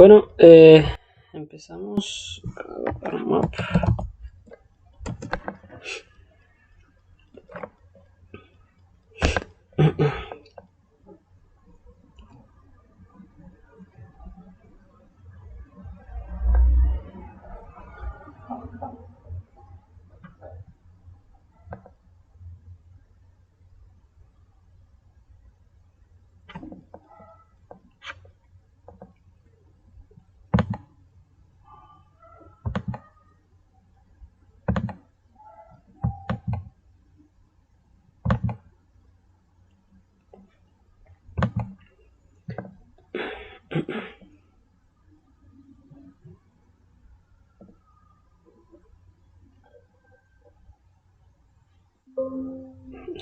Bueno, empezamos para map.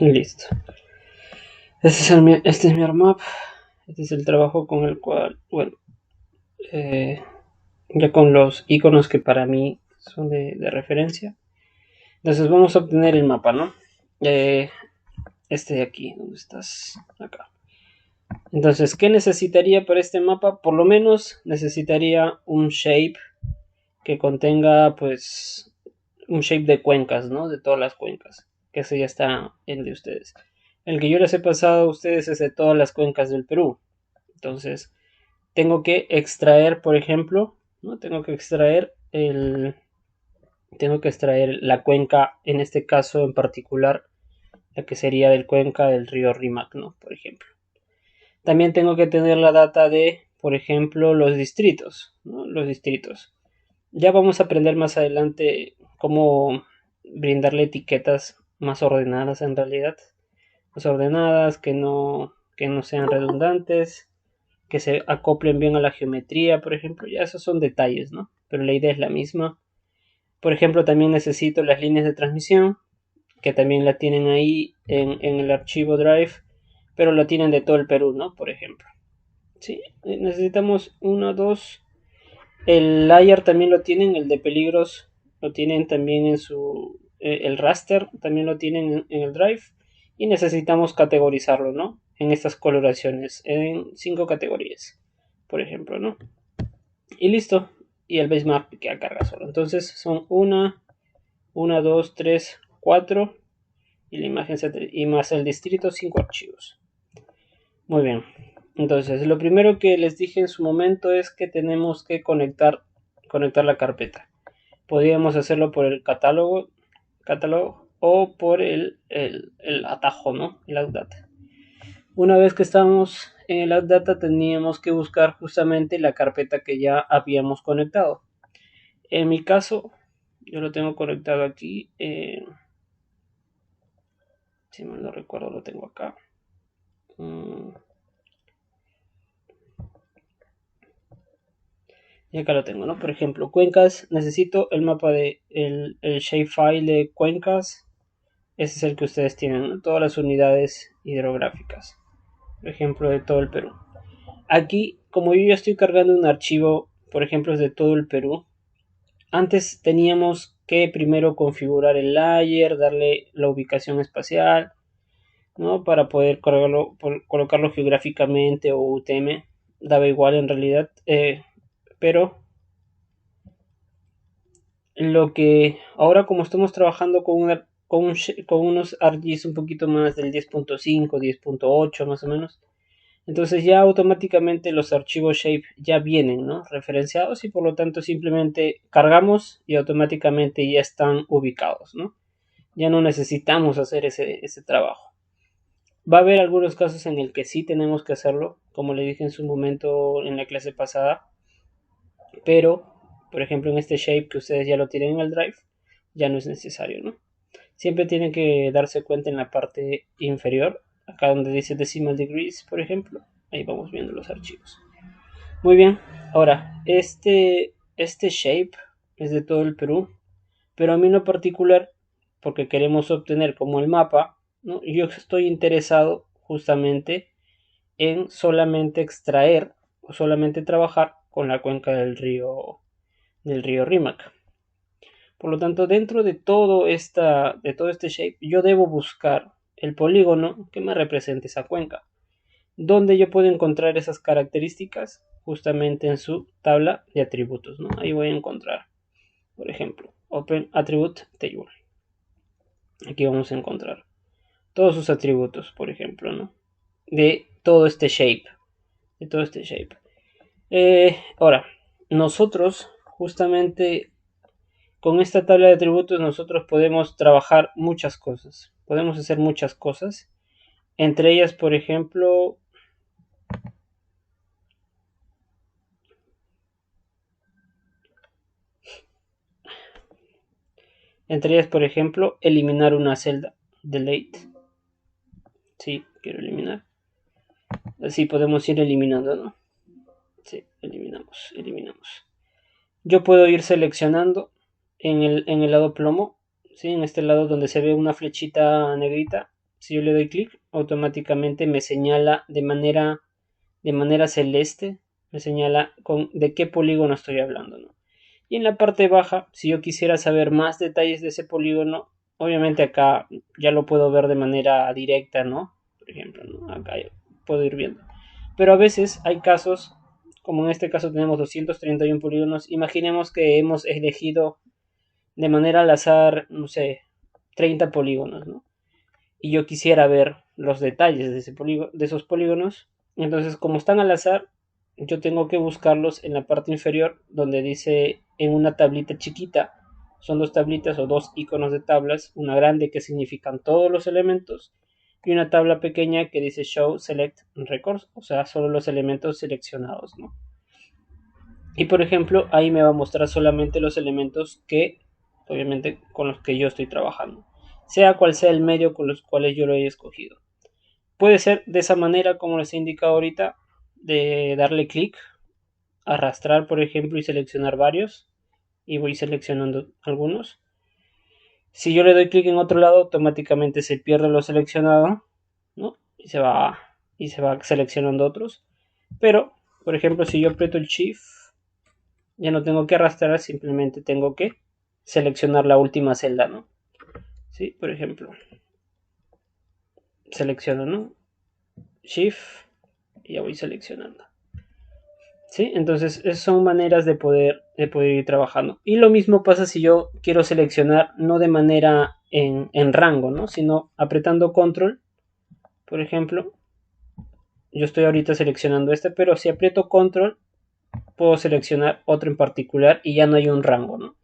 Listo. Este es mi ARMAP. Este es el trabajo con el cual, bueno, ya con los iconos que para mí son de referencia. Entonces vamos a obtener el mapa, ¿no? Este de aquí, ¿dónde estás? Acá. Entonces, ¿qué necesitaría para este mapa? Por lo menos necesitaría un shape que contenga, pues, un shape de cuencas, ¿no? De todas las cuencas. Que ese ya está en de ustedes. El que yo les he pasado a ustedes es de todas las cuencas del Perú. Entonces, tengo que extraer, por ejemplo, ¿no? Tengo que extraer la cuenca, en este caso en particular, la que sería del cuenca del río Rímac, ¿no? Por ejemplo. También tengo que tener la data de, por ejemplo, los distritos, ¿no? Los distritos. Ya vamos a aprender más adelante cómo brindarle etiquetas más ordenadas en realidad. Más ordenadas, que no sean redundantes, que se acoplen bien a la geometría, por ejemplo. Ya esos son detalles, ¿no? Pero la idea es la misma. Por ejemplo, también necesito las líneas de transmisión, que también la tienen ahí en el archivo Drive, pero la tienen de todo el Perú, ¿no? Por ejemplo. Sí, necesitamos uno, dos. El layer también lo tienen, el de peligros lo tienen también en su... el raster también lo tienen en el drive. Y necesitamos categorizarlo, ¿no? En estas coloraciones, en 5 categorías, por ejemplo, ¿no? Y listo. Y el basemap que carga solo. Entonces son 1, 2, 3, 4. Y la imagen y más el distrito, 5 archivos. Muy bien. Entonces, lo primero que les dije en su momento es que tenemos que conectar la carpeta. Podríamos hacerlo por el catálogo o por el atajo, ¿no? El outdata. Una vez que estamos en el outdata, teníamos que buscar justamente la carpeta que ya habíamos conectado. En mi caso, yo lo tengo conectado aquí. Si mal no recuerdo, lo tengo acá. Y acá lo tengo, ¿no? Por ejemplo, cuencas. Necesito el mapa de el shapefile de cuencas. Ese es el que ustedes tienen, ¿no? Todas las unidades hidrográficas. Por ejemplo, de todo el Perú. Aquí, como yo ya estoy cargando un archivo, por ejemplo, es de todo el Perú. Antes teníamos que primero configurar el layer, darle la ubicación espacial, ¿no? Para poder colocarlo geográficamente o UTM. Daba igual en realidad, pero lo que ahora, como estamos trabajando con unos ArcGIS un poquito más del 10.5, 10.8 más o menos, entonces ya automáticamente los archivos shape ya vienen, ¿no? Referenciados, y por lo tanto simplemente cargamos y automáticamente ya están ubicados, ¿no? Ya no necesitamos hacer ese trabajo. Va a haber algunos casos en el que sí tenemos que hacerlo, como le dije en su momento en la clase pasada, pero por ejemplo en este shape que ustedes ya lo tienen en el drive, ya no es necesario, ¿no? Siempre tienen que darse cuenta en la parte inferior, acá donde dice decimal degrees, por ejemplo. Ahí vamos viendo los archivos. Muy bien, ahora, este shape es de todo el Perú, pero a mí en lo particular, porque queremos obtener como el mapa, ¿no? Yo estoy interesado justamente en solamente extraer o solamente trabajar con la cuenca del río Rímac. Por lo tanto, dentro de todo este shape, yo debo buscar el polígono que me represente esa cuenca. ¿Dónde yo puedo encontrar esas características? justamente en su tabla de atributos, ¿no? Ahí voy a encontrar, por ejemplo, Open Attribute Table. Aquí vamos a encontrar todos sus atributos, por ejemplo, ¿no? De todo este shape. Ahora, nosotros justamente con esta tabla de atributos nosotros podemos trabajar muchas cosas. Podemos hacer muchas cosas. Entre ellas, por ejemplo, eliminar una celda. Delete. Sí, quiero eliminar. Así podemos ir eliminando, ¿no? Sí, eliminamos. Yo puedo ir seleccionando en el lado plomo, ¿sí? En este lado donde se ve una flechita negrita. Si yo le doy clic, automáticamente me señala de manera celeste, me señala de qué polígono estoy hablando, ¿no? Y en la parte baja, si yo quisiera saber más detalles de ese polígono, obviamente acá ya lo puedo ver de manera directa, ¿no? Por ejemplo, ¿no? Acá puedo ir viendo. Pero a veces hay casos, como en este caso tenemos 231 polígonos, imaginemos que hemos elegido de manera al azar, no sé, 30 polígonos, ¿no? Y yo quisiera ver los detalles de esos polígonos. Entonces, como están al azar, yo tengo que buscarlos en la parte inferior donde dice en una tablita chiquita. Son dos tablitas o dos iconos de tablas, una grande que significan todos los elementos y una tabla pequeña que dice Show Select Records, o sea, solo los elementos seleccionados, ¿no? Y por ejemplo, ahí me va a mostrar solamente los elementos que, obviamente, con los que yo estoy trabajando, sea cual sea el medio con los cuales yo lo he escogido. Puede ser de esa manera como les he indicado ahorita, de darle clic, arrastrar por ejemplo y seleccionar varios, y voy seleccionando algunos. Si yo le doy clic en otro lado, automáticamente se pierde lo seleccionado, ¿no? Y se va seleccionando otros. Pero, por ejemplo, si yo aprieto el Shift, ya no tengo que arrastrar, simplemente tengo que seleccionar la última celda, ¿no? Sí, por ejemplo, selecciono, ¿no? Shift y ya voy seleccionando. ¿Sí? Entonces, esas son maneras de poder ir trabajando. Y lo mismo pasa si yo quiero seleccionar no de manera en rango, ¿no? Sino apretando control, por ejemplo. Yo estoy ahorita seleccionando este, pero si aprieto control, puedo seleccionar otro en particular y ya no hay un rango, ¿no?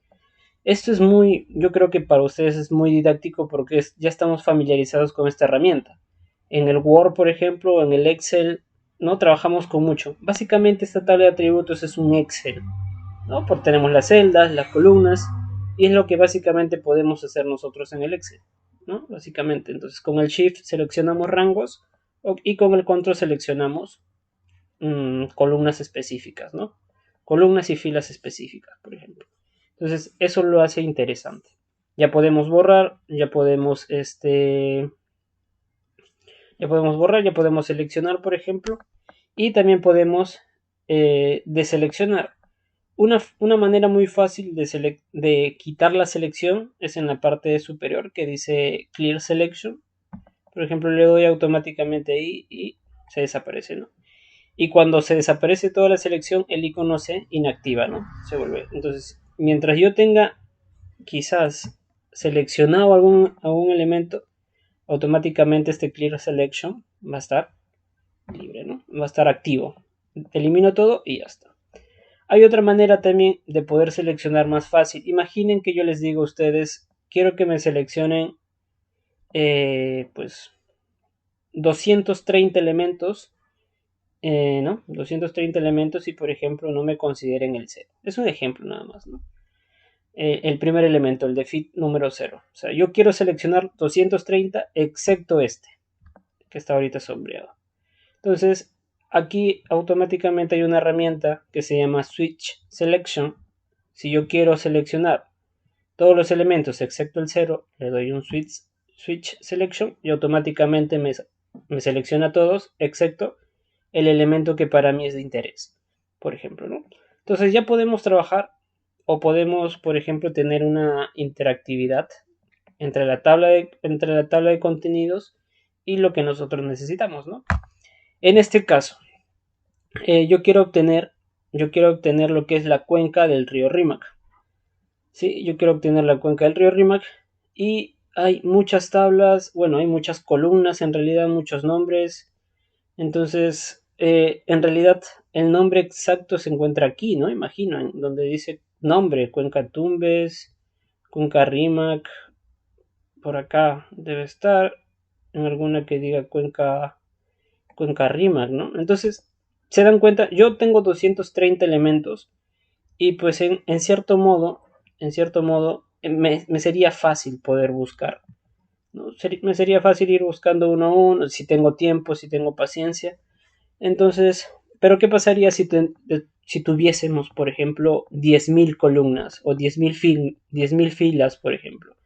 Esto es yo creo que para ustedes es muy didáctico porque ya estamos familiarizados con esta herramienta. En el Word, por ejemplo, en el Excel, no trabajamos con mucho. Básicamente esta tabla de atributos es un Excel, ¿no? Porque tenemos las celdas, las columnas, y es lo que básicamente podemos hacer nosotros en el Excel, ¿no? Básicamente, entonces con el Shift seleccionamos rangos y con el Control seleccionamos columnas específicas, ¿no? Columnas y filas específicas, por ejemplo. Entonces, eso lo hace interesante. Ya podemos borrar, ya podemos seleccionar, por ejemplo, y también podemos deseleccionar. Una manera muy fácil de quitar la selección es en la parte superior que dice Clear Selection. Por ejemplo, le doy automáticamente ahí y se desaparece, ¿no? Y cuando se desaparece toda la selección, el icono se inactiva, ¿no? Se vuelve. Entonces, mientras yo tenga quizás seleccionado algún elemento, automáticamente este Clear Selection va a estar libre, ¿no? Va a estar activo. Elimino todo y ya está. Hay otra manera también de poder seleccionar más fácil. Imaginen que yo les digo a ustedes, quiero que me seleccionen pues 230 elementos, ¿no? 230 elementos y por ejemplo no me consideren el 0. Es un ejemplo nada más, ¿no? El primer elemento, el de fit número 0. O sea, yo quiero seleccionar 230 excepto este, que está ahorita sombreado. Entonces, aquí automáticamente hay una herramienta que se llama Switch Selection. Si yo quiero seleccionar todos los elementos excepto el 0, le doy un Switch Selection y automáticamente me selecciona todos excepto el elemento que para mí es de interés, por ejemplo, ¿no? Entonces ya podemos trabajar o podemos, por ejemplo, tener una interactividad entre la tabla de contenidos y lo que nosotros necesitamos, ¿no? En este caso, yo quiero obtener yo quiero obtener lo que es la cuenca del río Rímac. Sí, yo quiero obtener la cuenca del río Rímac y hay muchas tablas, bueno, hay muchas columnas, en realidad muchos nombres. Entonces, en realidad el nombre exacto se encuentra aquí, ¿no? Imagino, en donde dice nombre, Cuenca Tumbes, Cuenca Rímac, por acá debe estar, en alguna que diga Cuenca Rímac, ¿no? Entonces, se dan cuenta, yo tengo 230 elementos y pues en cierto modo, me sería fácil poder buscar, ¿no? Me sería fácil ir buscando uno a uno, si tengo tiempo, si tengo paciencia. Entonces, pero ¿qué pasaría si tuviésemos, por ejemplo, 10.000 columnas o 10.000 filas, por ejemplo?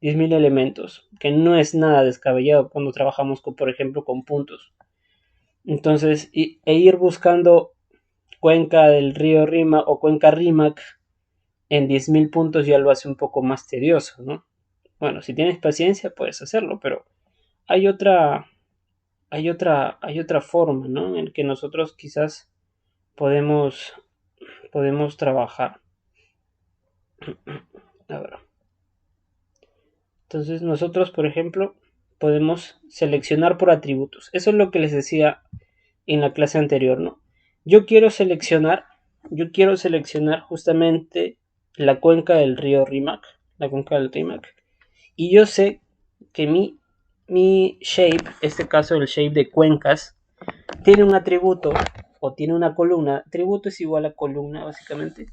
10.000 elementos, que no es nada descabellado cuando trabajamos, por ejemplo, con puntos. Entonces, ir buscando cuenca del río Rima o cuenca Rímac en 10.000 puntos ya lo hace un poco más tedioso, ¿no? Bueno, si tienes paciencia puedes hacerlo, pero hay otra, hay otra forma, ¿no? En que nosotros quizás podemos, podemos trabajar. A ver. Entonces nosotros, por ejemplo, podemos seleccionar por atributos. Eso es lo que les decía en la clase anterior, ¿no? Yo quiero seleccionar, yo quiero seleccionar justamente la cuenca del río Rímac, la cuenca del Rímac. Y yo sé que mi shape, este caso el shape de cuencas, tiene un atributo o tiene una columna. Atributo es igual a columna, básicamente.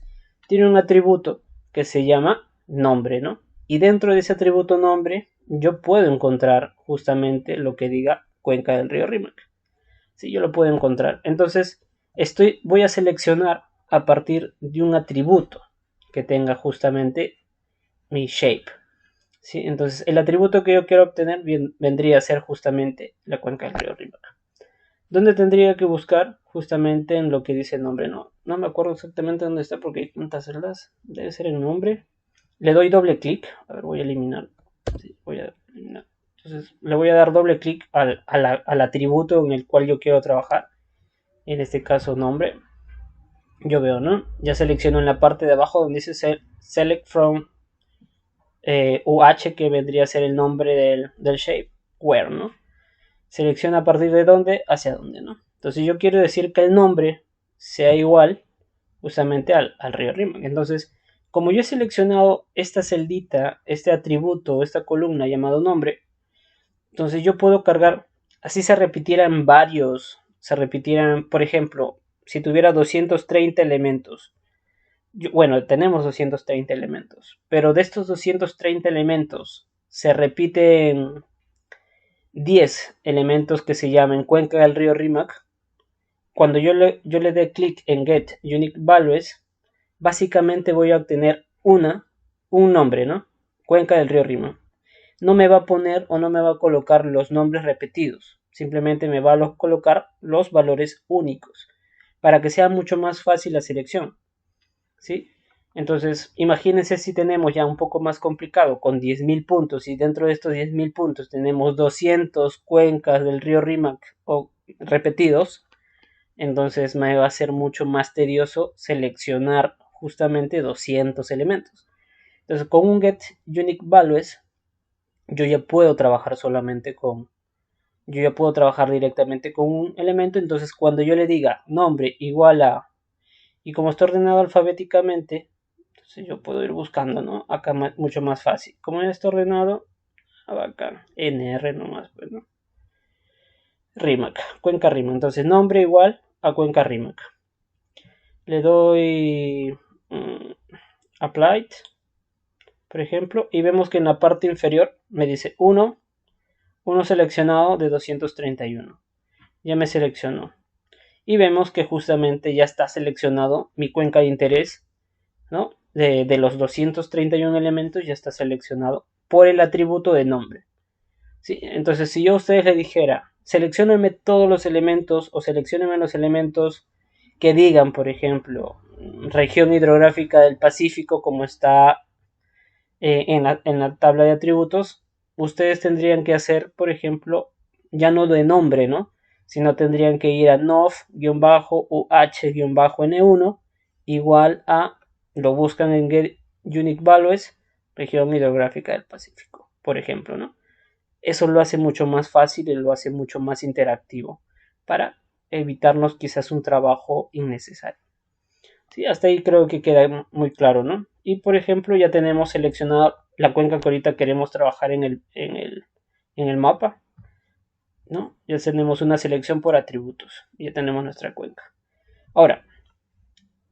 Tiene un atributo que se llama nombre, ¿no? Y dentro de ese atributo nombre, yo puedo encontrar justamente lo que diga cuenca del río Rímac. Sí, yo lo puedo encontrar. Entonces, voy a seleccionar a partir de un atributo que tenga justamente mi shape. ¿Sí? Entonces, el atributo que yo quiero obtener vendría a ser justamente la cuenca del río Rímac. ¿Dónde tendría que buscar? Justamente en lo que dice el nombre. No me acuerdo exactamente dónde está porque hay tantas celdas. Debe ser el nombre. Le doy doble clic. A ver, voy a eliminar. Sí, voy a eliminar. Entonces le voy a dar doble clic al atributo en el cual yo quiero trabajar. En este caso nombre. Yo veo, ¿no? Ya selecciono en la parte de abajo donde dice Select from UH, que vendría a ser el nombre del shape. Where, ¿no? Selecciona a partir de dónde hacia dónde, ¿no? Entonces yo quiero decir que el nombre sea igual justamente al río Rímac. Entonces, como yo he seleccionado esta celdita, este atributo, esta columna llamado nombre, entonces yo puedo cargar, así se repitieran varios, se repitieran, por ejemplo, si tuviera 230 elementos. Bueno, tenemos 230 elementos, pero de estos 230 elementos se repiten 10 elementos que se llaman cuenca del río Rímac. Cuando yo le dé clic en Get Unique Values, básicamente voy a obtener un nombre, ¿no? Cuenca del río Rímac. No me va a poner o no me va a colocar los nombres repetidos. Simplemente me va a colocar los valores únicos para que sea mucho más fácil la selección. ¿Sí? Entonces, imagínense si tenemos ya un poco más complicado con 10.000 puntos y dentro de estos 10.000 puntos tenemos 200 cuencas del río Rímac o repetidos, entonces me va a ser mucho más tedioso seleccionar justamente 200 elementos. Entonces, con un Get Unique Values, yo ya puedo trabajar yo ya puedo trabajar directamente con un elemento. Entonces, cuando yo le diga nombre igual a, y como está ordenado alfabéticamente, entonces yo puedo ir buscando, ¿no? Acá mucho más fácil. Como ya está ordenado, acá, NR nomás, pues, ¿no? Rímac, Cuenca Rímac. Entonces, nombre igual a Cuenca Rímac. Le doy Applied, por ejemplo, y vemos que en la parte inferior me dice 1 seleccionado de 231. Ya me seleccionó. Y vemos que justamente ya está seleccionado mi cuenca de interés, ¿no? De los 231 elementos ya está seleccionado por el atributo de nombre. ¿Sí? Entonces, si yo a ustedes le dijera, selecciónenme todos los elementos o selecciónenme los elementos que digan, por ejemplo, región hidrográfica del Pacífico, como está en la tabla de atributos, ustedes tendrían que hacer, por ejemplo, ya no de nombre, ¿no? sino tendrían que ir a NOV-UH-N1 igual a, lo buscan en Get Unique Values, región hidrográfica del Pacífico, por ejemplo, ¿no? Eso lo hace mucho más fácil y lo hace mucho más interactivo para evitarnos quizás un trabajo innecesario. Sí, hasta ahí creo que queda muy claro, ¿no? Y por ejemplo, ya tenemos seleccionado la cuenca que ahorita queremos trabajar en el mapa, ¿no? Ya tenemos una selección por atributos, ya tenemos nuestra cuenca. Ahora,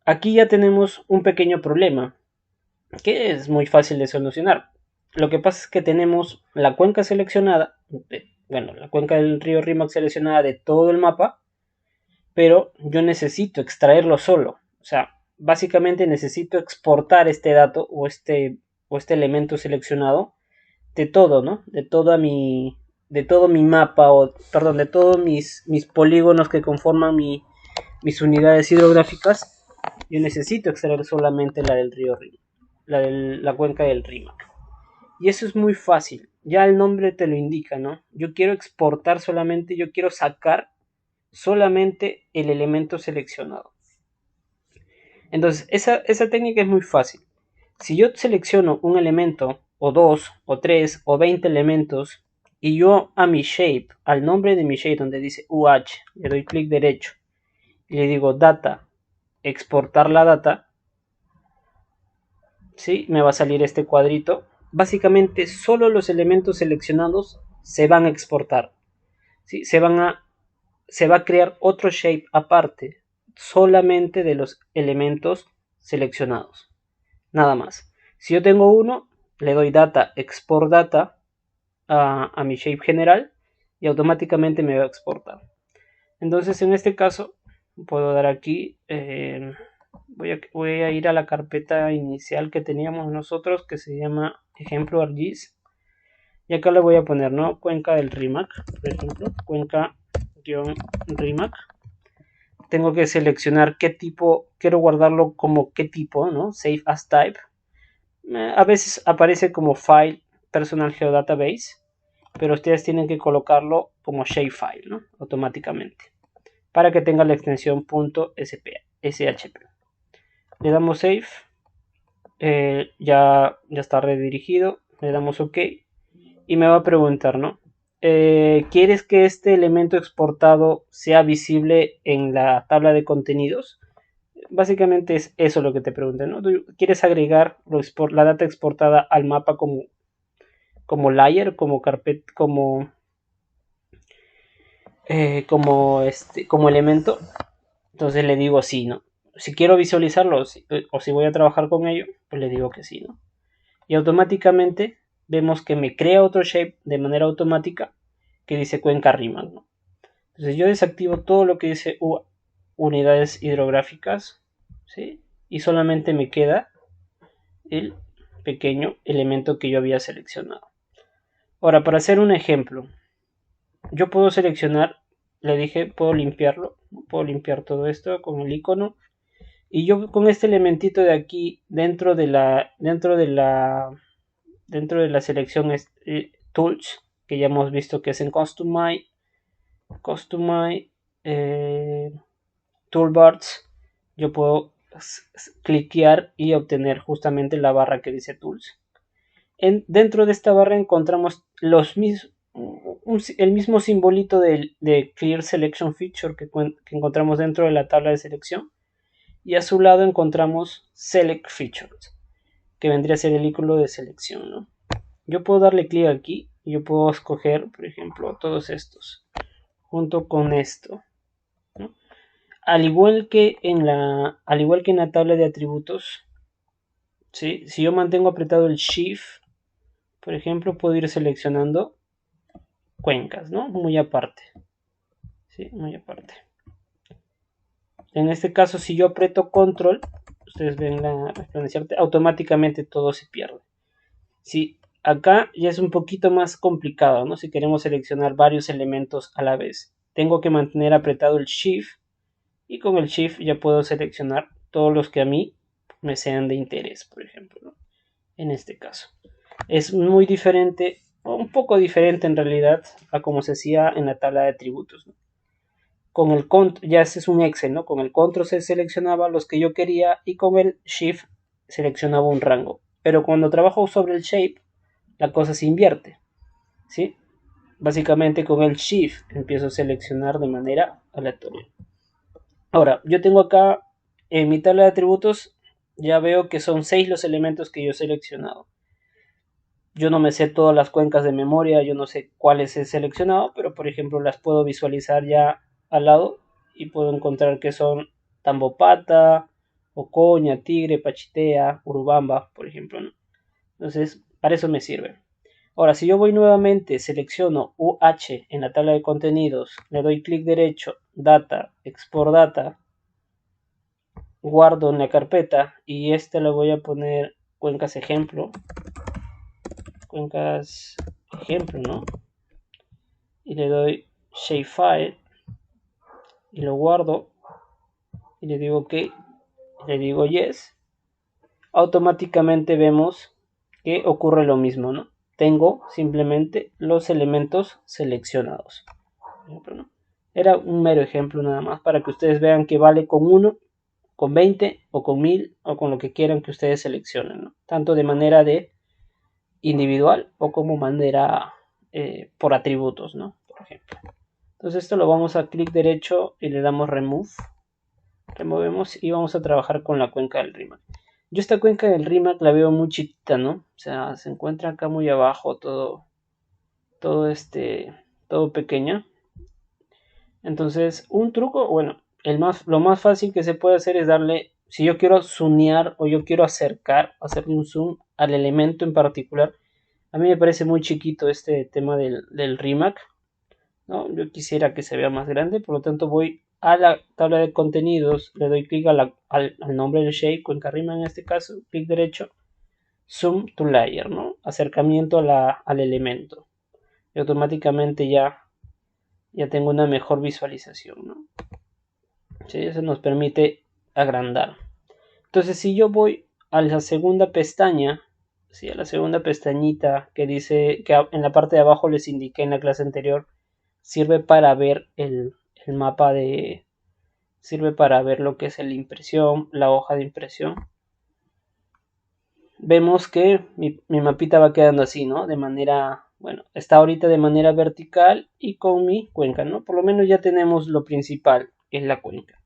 aquí ya tenemos un pequeño problema que es muy fácil de solucionar. Lo que pasa es que tenemos la cuenca seleccionada, bueno, la cuenca del río Rímac seleccionada de todo el mapa, pero yo necesito extraerlo solo. O sea, básicamente necesito exportar este dato o este elemento seleccionado de todo, ¿no? De todo mi mapa, o perdón, de todos mis polígonos que conforman mis unidades hidrográficas. Yo necesito extraer solamente la del río Rímac, la cuenca del Rímac. Y eso es muy fácil, ya el nombre te lo indica, ¿no? Yo quiero exportar solamente, yo quiero sacar solamente el elemento seleccionado. Entonces, esa técnica es muy fácil. Si yo selecciono un elemento, o dos, o tres, o 20 elementos, y yo a mi shape, al nombre de mi shape donde dice UH, le doy clic derecho, y le digo data, exportar la data, ¿sí? Me va a salir este cuadrito. Básicamente, solo los elementos seleccionados se van a exportar, ¿sí? Se va a crear otro shape aparte, solamente de los elementos seleccionados. Nada más. Si yo tengo uno, le doy data, export data a mi shape general y automáticamente me va a exportar. Entonces en este caso puedo dar aquí, voy a ir a la carpeta inicial que teníamos nosotros, que se llama ejemplo ArcGIS, y acá le voy a poner, ¿no? Cuenca del Rímac, por ejemplo, cuenca-Rímac. Tengo que seleccionar qué tipo, quiero guardarlo como qué tipo, ¿no? Save as type. A veces aparece como file personal geodatabase, pero ustedes tienen que colocarlo como shapefile, ¿no? Automáticamente, para que tenga la extensión .shp. Le damos save, ya está redirigido, le damos ok y me va a preguntar, ¿no? ¿Quieres que este elemento exportado sea visible en la tabla de contenidos? Básicamente es eso lo que te preguntan, ¿no? ¿Quieres agregar la data exportada al mapa como layer, como carpeta, como elemento? Entonces le digo sí, ¿no? Si quiero visualizarlo o si voy a trabajar con ello, pues le digo que sí, ¿no? Y automáticamente vemos que me crea otro shape de manera automática que dice cuenca Rímac, ¿no? Entonces yo desactivo todo lo que dice unidades hidrográficas, ¿sí? Y solamente me queda el pequeño elemento que yo había seleccionado. Ahora, para hacer un ejemplo, yo puedo seleccionar, le dije, puedo limpiarlo, puedo limpiar todo esto con el icono, y yo con este elementito de aquí dentro de la selección tools, que ya hemos visto que es en Customize, Toolbars, yo puedo cliquear y obtener justamente la barra que dice Tools. Dentro de esta barra encontramos el mismo simbolito de Clear Selection Feature que encontramos dentro de la tabla de selección, y a su lado encontramos Select Features, que vendría a ser el icono de selección, ¿no? Yo puedo darle clic aquí y yo puedo escoger, por ejemplo, todos estos junto con esto, ¿no? Al igual que en la tabla de atributos, ¿sí? Si yo mantengo apretado el Shift, por ejemplo, puedo ir seleccionando cuencas, ¿no? Muy aparte, ¿sí? Muy aparte. En este caso, si yo aprieto Control, ustedes ven la exponencial, automáticamente todo se pierde. Sí, acá ya es un poquito más complicado, ¿no? Si queremos seleccionar varios elementos a la vez, tengo que mantener apretado el Shift, y con el Shift ya puedo seleccionar todos los que a mí me sean de interés, por ejemplo, ¿no? En este caso. Es muy diferente, o un poco diferente en realidad, a como se hacía en la tabla de atributos, ¿no? con el control, ya este es un Excel, ¿no? Con el control se seleccionaba los que yo quería y con el shift seleccionaba un rango. Pero cuando trabajo sobre el shape, la cosa se invierte, ¿sí? Básicamente con el shift empiezo a seleccionar de manera aleatoria. Ahora, yo tengo acá en mi tabla de atributos, ya veo que son 6 los elementos que yo he seleccionado. Yo no me sé todas las cuencas de memoria, yo no sé cuáles he seleccionado, pero por ejemplo las puedo visualizar ya al lado y puedo encontrar que son Tambopata, Ocoña, Tigre, Pachitea, Urubamba, por ejemplo, ¿no? Entonces, para eso me sirve. Ahora, si yo voy nuevamente, selecciono UH en la tabla de contenidos, le doy clic derecho, Data, Export Data, guardo en la carpeta y esta le voy a poner cuencas ejemplo, ¿no? Y le doy Shapefile y lo guardo y le digo OK, le digo Yes. Automáticamente vemos que ocurre lo mismo, ¿no? Tengo simplemente los elementos seleccionados. ¿No? Era un mero ejemplo nada más para que ustedes vean que vale con 1, con 20 o con 1000 o con lo que quieran que ustedes seleccionen, ¿no? Tanto de manera de individual o como manera por atributos, ¿no? Por ejemplo. Entonces esto lo vamos a clic derecho y le damos Remove. Removemos y vamos a trabajar con la cuenca del Rimac. Yo esta cuenca del Rimac la veo muy chiquita, ¿no? O sea, se encuentra acá muy abajo, todo pequeña. Entonces, un truco, bueno, lo más fácil que se puede hacer es darle, si yo quiero zoomear o yo quiero hacerle un zoom al elemento en particular. A mí me parece muy chiquito este tema del Rimac, ¿no? Yo quisiera que se vea más grande, por lo tanto voy a la tabla de contenidos, le doy clic al nombre del shape, cuenca Rimac en este caso, clic derecho, zoom to layer, ¿no? Acercamiento al elemento. Y automáticamente ya tengo una mejor visualización, ¿no? ¿Sí? Eso nos permite agrandar. Entonces, si yo voy a la segunda pestaña, ¿sí? A la segunda pestañita que dice que en la parte de abajo les indiqué en la clase anterior, sirve para ver el mapa sirve para ver lo que es la impresión, la hoja de impresión. Vemos que mi mapita va quedando así, ¿no? De manera, bueno, está ahorita de manera vertical y con mi cuenca, ¿no? Por lo menos ya tenemos lo principal, que es la cuenca.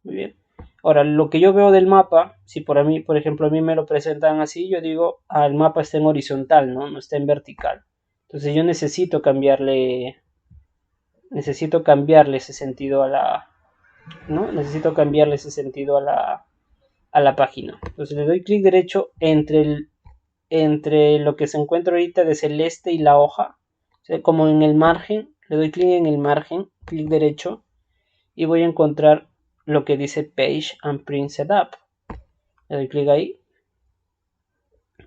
Muy bien. Ahora, lo que yo veo del mapa, si por ejemplo, a mí me lo presentan así, yo digo, el mapa está en horizontal, ¿no? No está en vertical. Entonces yo necesito cambiarle ese sentido ¿no? Necesito cambiarle ese sentido a la página. Entonces le doy clic derecho entre lo que se encuentra ahorita de celeste y la hoja, o sea, como en el margen, le doy clic en el margen, clic derecho, y voy a encontrar lo que dice Page and Print Setup. Le doy clic ahí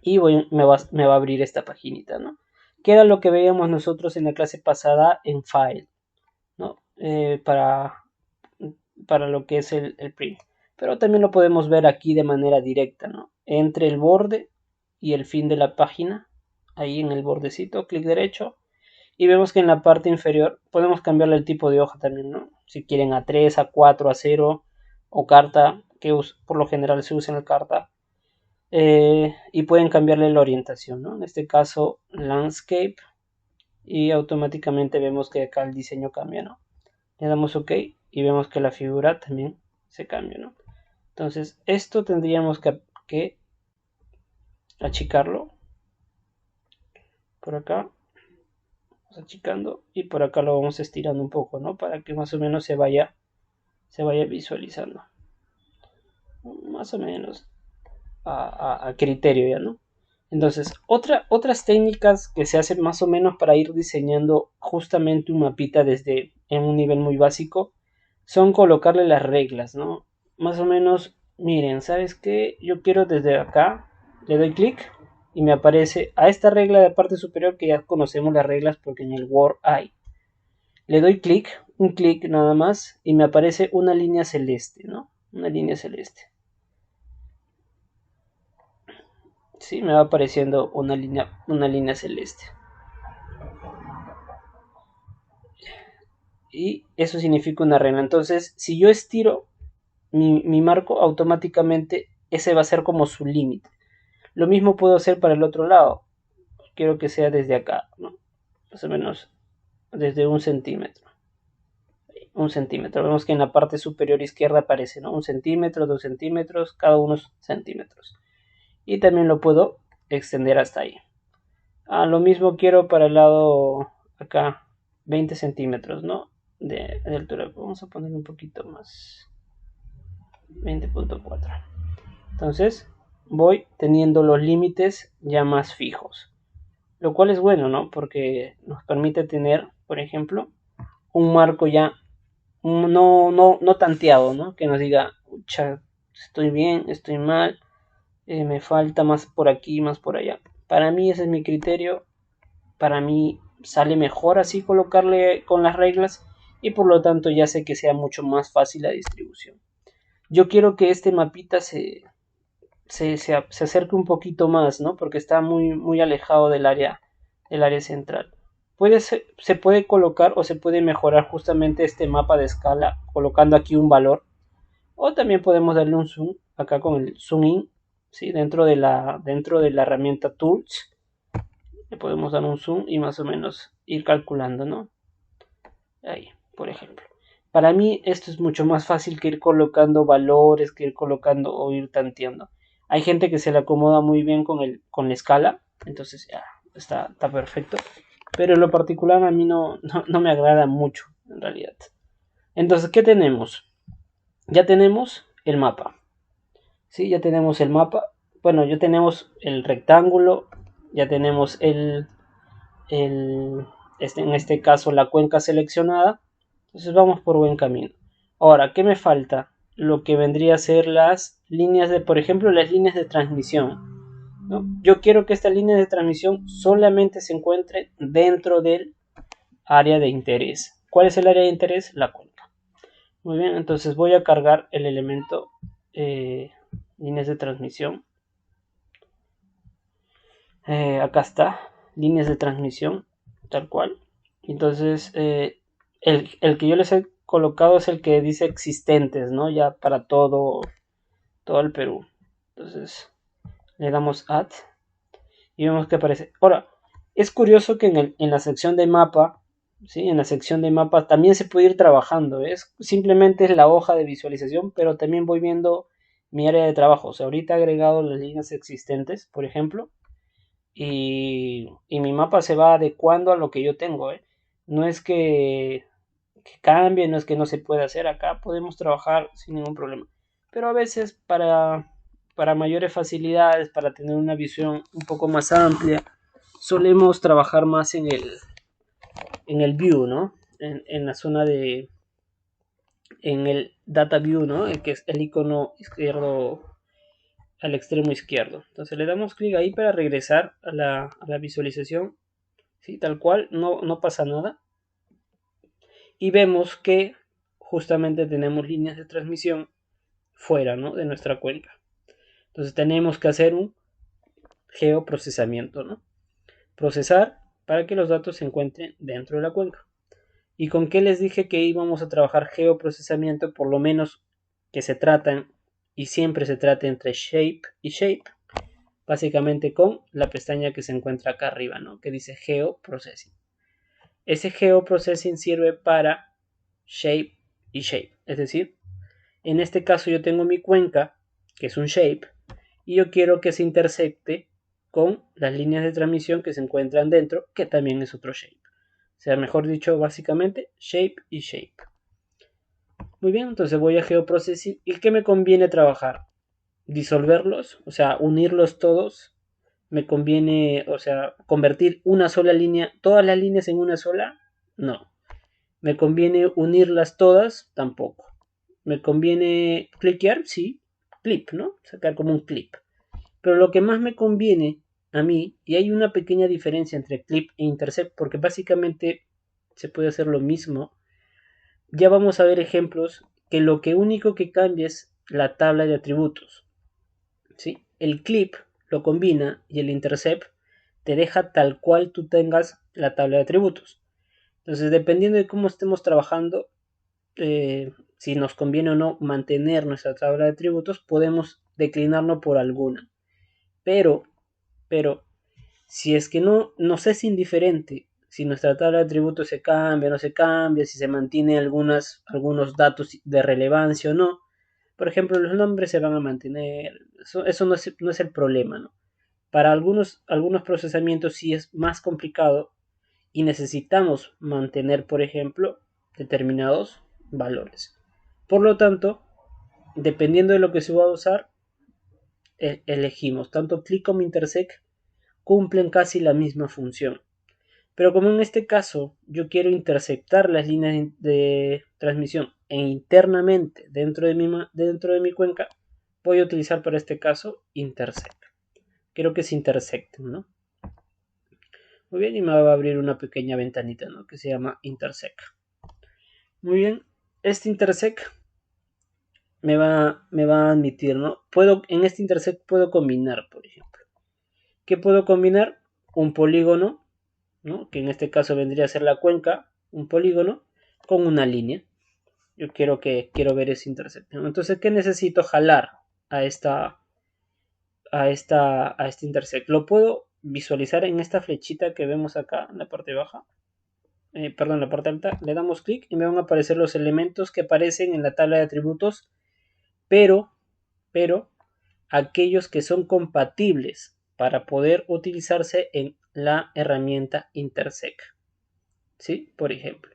y me va a abrir esta paginita, ¿no? Que era lo que veíamos nosotros en la clase pasada en File, ¿no? Para lo que es el print. Pero también lo podemos ver aquí de manera directa, ¿no? Entre el borde y el fin de la página, ahí en el bordecito, clic derecho, y vemos que en la parte inferior podemos cambiarle el tipo de hoja también, ¿no? Si quieren A3, A4, A0 o carta, que por lo general se usa en la carta, y pueden cambiarle la orientación, ¿no? En este caso, landscape, y automáticamente vemos que acá el diseño cambia, ¿no? Le damos OK y vemos que la figura también se cambia, ¿no? Entonces, esto tendríamos que achicarlo por acá, vamos achicando, y por acá lo vamos estirando un poco, ¿no? Para que más o menos se vaya visualizando. Más o menos a criterio ya, ¿no? Entonces, otras técnicas que se hacen más o menos para ir diseñando justamente un mapita desde en un nivel muy básico son colocarle las reglas, ¿no? Más o menos, miren, ¿sabes qué? Yo quiero desde acá, le doy clic y me aparece a esta regla de parte superior que ya conocemos las reglas porque en el Word hay. Le doy clic, un clic nada más y me aparece una línea celeste, ¿no? Una línea celeste. Sí, me va apareciendo una línea celeste. y eso significa una regla. Entonces, si yo estiro mi marco, automáticamente ese va a ser como su límite. Lo mismo puedo hacer para el otro lado. Quiero que sea desde acá, ¿no? Más o menos desde 1 centímetro. 1 centímetro. Vemos que en la parte superior izquierda aparece, ¿no? 1 centímetro, 2 centímetros, cada unos centímetros. Y también lo puedo extender hasta ahí. Lo mismo quiero para el lado acá, 20 centímetros, ¿no? De altura. Vamos a poner un poquito más. 20.4. Entonces, voy teniendo los límites ya más fijos. Lo cual es bueno, ¿no? Porque nos permite tener, por ejemplo, un marco ya no tanteado, ¿no? Que nos diga, estoy bien, estoy mal, me falta más por aquí, más por allá. Para mí ese es mi criterio. Para mí sale mejor así colocarle con las reglas y por lo tanto ya sé que sea mucho más fácil la distribución. Yo quiero que este mapita se acerque un poquito más, ¿no? Porque está muy alejado del área central. Se puede colocar o se puede mejorar justamente este mapa de escala colocando aquí un valor. O también podemos darle un zoom acá con el zoom in, ¿sí? Dentro de la herramienta Tools. Le podemos dar un zoom y más o menos ir calculando, ¿no? Ahí, por ejemplo. Para mí esto es mucho más fácil que ir colocando valores, que ir colocando o ir tanteando. Hay gente que se le acomoda muy bien con la escala, entonces ya está perfecto. Pero en lo particular a mí no me agrada mucho, en realidad. Entonces, ¿qué tenemos? Ya tenemos el mapa. ¿Sí? Ya tenemos el mapa. Bueno, ya tenemos el rectángulo, ya tenemos en este caso la cuenca seleccionada. Entonces vamos por buen camino. Ahora, ¿qué me falta? Lo que vendría a ser las líneas de, por ejemplo, las líneas de transmisión, ¿no? Yo quiero que estas líneas de transmisión solamente se encuentren dentro del área de interés. ¿Cuál es el área de interés? La cuenca. Muy bien, entonces voy a cargar el elemento líneas de transmisión. Acá está, líneas de transmisión, tal cual. Entonces, el que yo les he colocado es el que dice existentes, ¿no? Ya para todo el Perú. Entonces, le damos add y vemos que aparece. Ahora, es curioso que en la sección de mapa, ¿sí? En la sección de mapa también se puede ir trabajando. Simplemente es la hoja de visualización, pero también voy viendo mi área de trabajo. O sea, ahorita he agregado las líneas existentes, por ejemplo. Y mi mapa se va adecuando a lo que yo tengo, ¿eh? No es que cambie, no es que no se pueda hacer acá, podemos trabajar sin ningún problema. Pero a veces para mayores facilidades, para tener una visión un poco más amplia, solemos trabajar más en el view, ¿no? En la zona en el data view, ¿no? El que es el icono izquierdo al extremo izquierdo. Entonces le damos clic ahí para regresar a la visualización. ¿Sí? Tal cual, no pasa nada. Y vemos que justamente tenemos líneas de transmisión fuera, ¿no? De nuestra cuenca. Entonces tenemos que hacer un geoprocesamiento, ¿no? Procesar para que los datos se encuentren dentro de la cuenca. ¿Y con qué les dije que íbamos a trabajar geoprocesamiento? Por lo menos que se tratan y siempre se trata entre shape y shape. Básicamente con la pestaña que se encuentra acá arriba, ¿no? Que dice geoprocessing. Ese geoprocessing sirve para shape y shape. Es decir, en este caso yo tengo mi cuenca, que es un shape, y yo quiero que se intersecte con las líneas de transmisión que se encuentran dentro, que también es otro shape. O sea, mejor dicho, básicamente, shape y shape. Muy bien, entonces voy a geoprocessing. ¿Y qué me conviene trabajar? Disolverlos, o sea, unirlos todos. Me conviene, o sea, convertir una sola línea, todas las líneas en una sola. No. ¿Me conviene unirlas todas? Tampoco. ¿Me conviene cliquear? Sí. Clip, ¿no? Sacar como un clip. Pero lo que más me conviene a mí, y hay una pequeña diferencia entre clip e intercept, porque básicamente se puede hacer lo mismo. Ya vamos a ver ejemplos que lo que único que cambia es la tabla de atributos. ¿Sí? El clip lo combina y el intercept te deja tal cual tú tengas la tabla de atributos. Entonces, dependiendo de cómo estemos trabajando, si nos conviene o no mantener nuestra tabla de atributos, podemos declinarlo por alguna. Pero, pero, si es que no nos es indiferente si nuestra tabla de atributos se cambia o no se cambia, si se mantiene algunos datos de relevancia o no. Por ejemplo, los nombres se van a mantener. Eso no es el problema, ¿no? Para algunos procesamientos sí es más complicado y necesitamos mantener, por ejemplo, determinados valores. Por lo tanto, dependiendo de lo que se va a usar, elegimos. Tanto click como intersect cumplen casi la misma función. Pero como en este caso yo quiero interceptar las líneas de transmisión e internamente dentro de mi cuenca, voy a utilizar para este caso intersect. Quiero que se intersecten, ¿no? Muy bien, y me va a abrir una pequeña ventanita, ¿no? Que se llama intersect. Muy bien, este intersect me va a admitir, ¿no? En este intersect puedo combinar, por ejemplo. ¿Qué puedo combinar? Un polígono, ¿no? Que en este caso vendría a ser la cuenca, un polígono, con una línea. Yo quiero ver esa intersección. Entonces, ¿qué necesito jalar a a este intersect? Lo puedo visualizar en esta flechita que vemos acá en la parte baja. Perdón, en la parte alta. Le damos clic y me van a aparecer los elementos que aparecen en la tabla de atributos, pero, pero aquellos que son compatibles para poder utilizarse en la herramienta intersect. ¿Sí? Por ejemplo,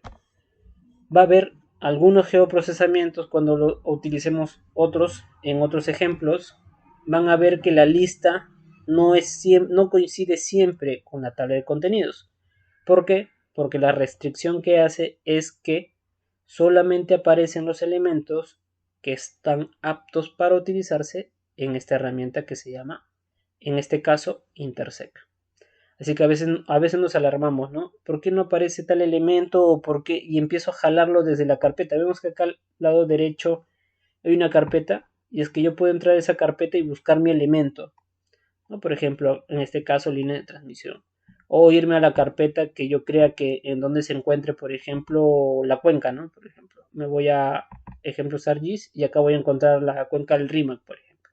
va a haber algunos geoprocesamientos cuando lo utilicemos otros en otros ejemplos, van a ver que la lista no coincide siempre con la tabla de contenidos. ¿Por qué? Porque la restricción que hace es que solamente aparecen los elementos que están aptos para utilizarse en esta herramienta que se llama, en este caso, intersect. Así que a veces nos alarmamos, ¿no? ¿Por qué no aparece tal elemento? ¿O por qué? Y empiezo a jalarlo desde la carpeta. Vemos que acá al lado derecho hay una carpeta y es que yo puedo entrar a esa carpeta y buscar mi elemento, ¿no? Por ejemplo, en este caso, línea de transmisión. O irme a la carpeta que yo crea que en donde se encuentre, por ejemplo, la cuenca, ¿no? Por ejemplo, me voy a ejemplos ArcGIS y acá voy a encontrar la cuenca del RIMAC, por ejemplo.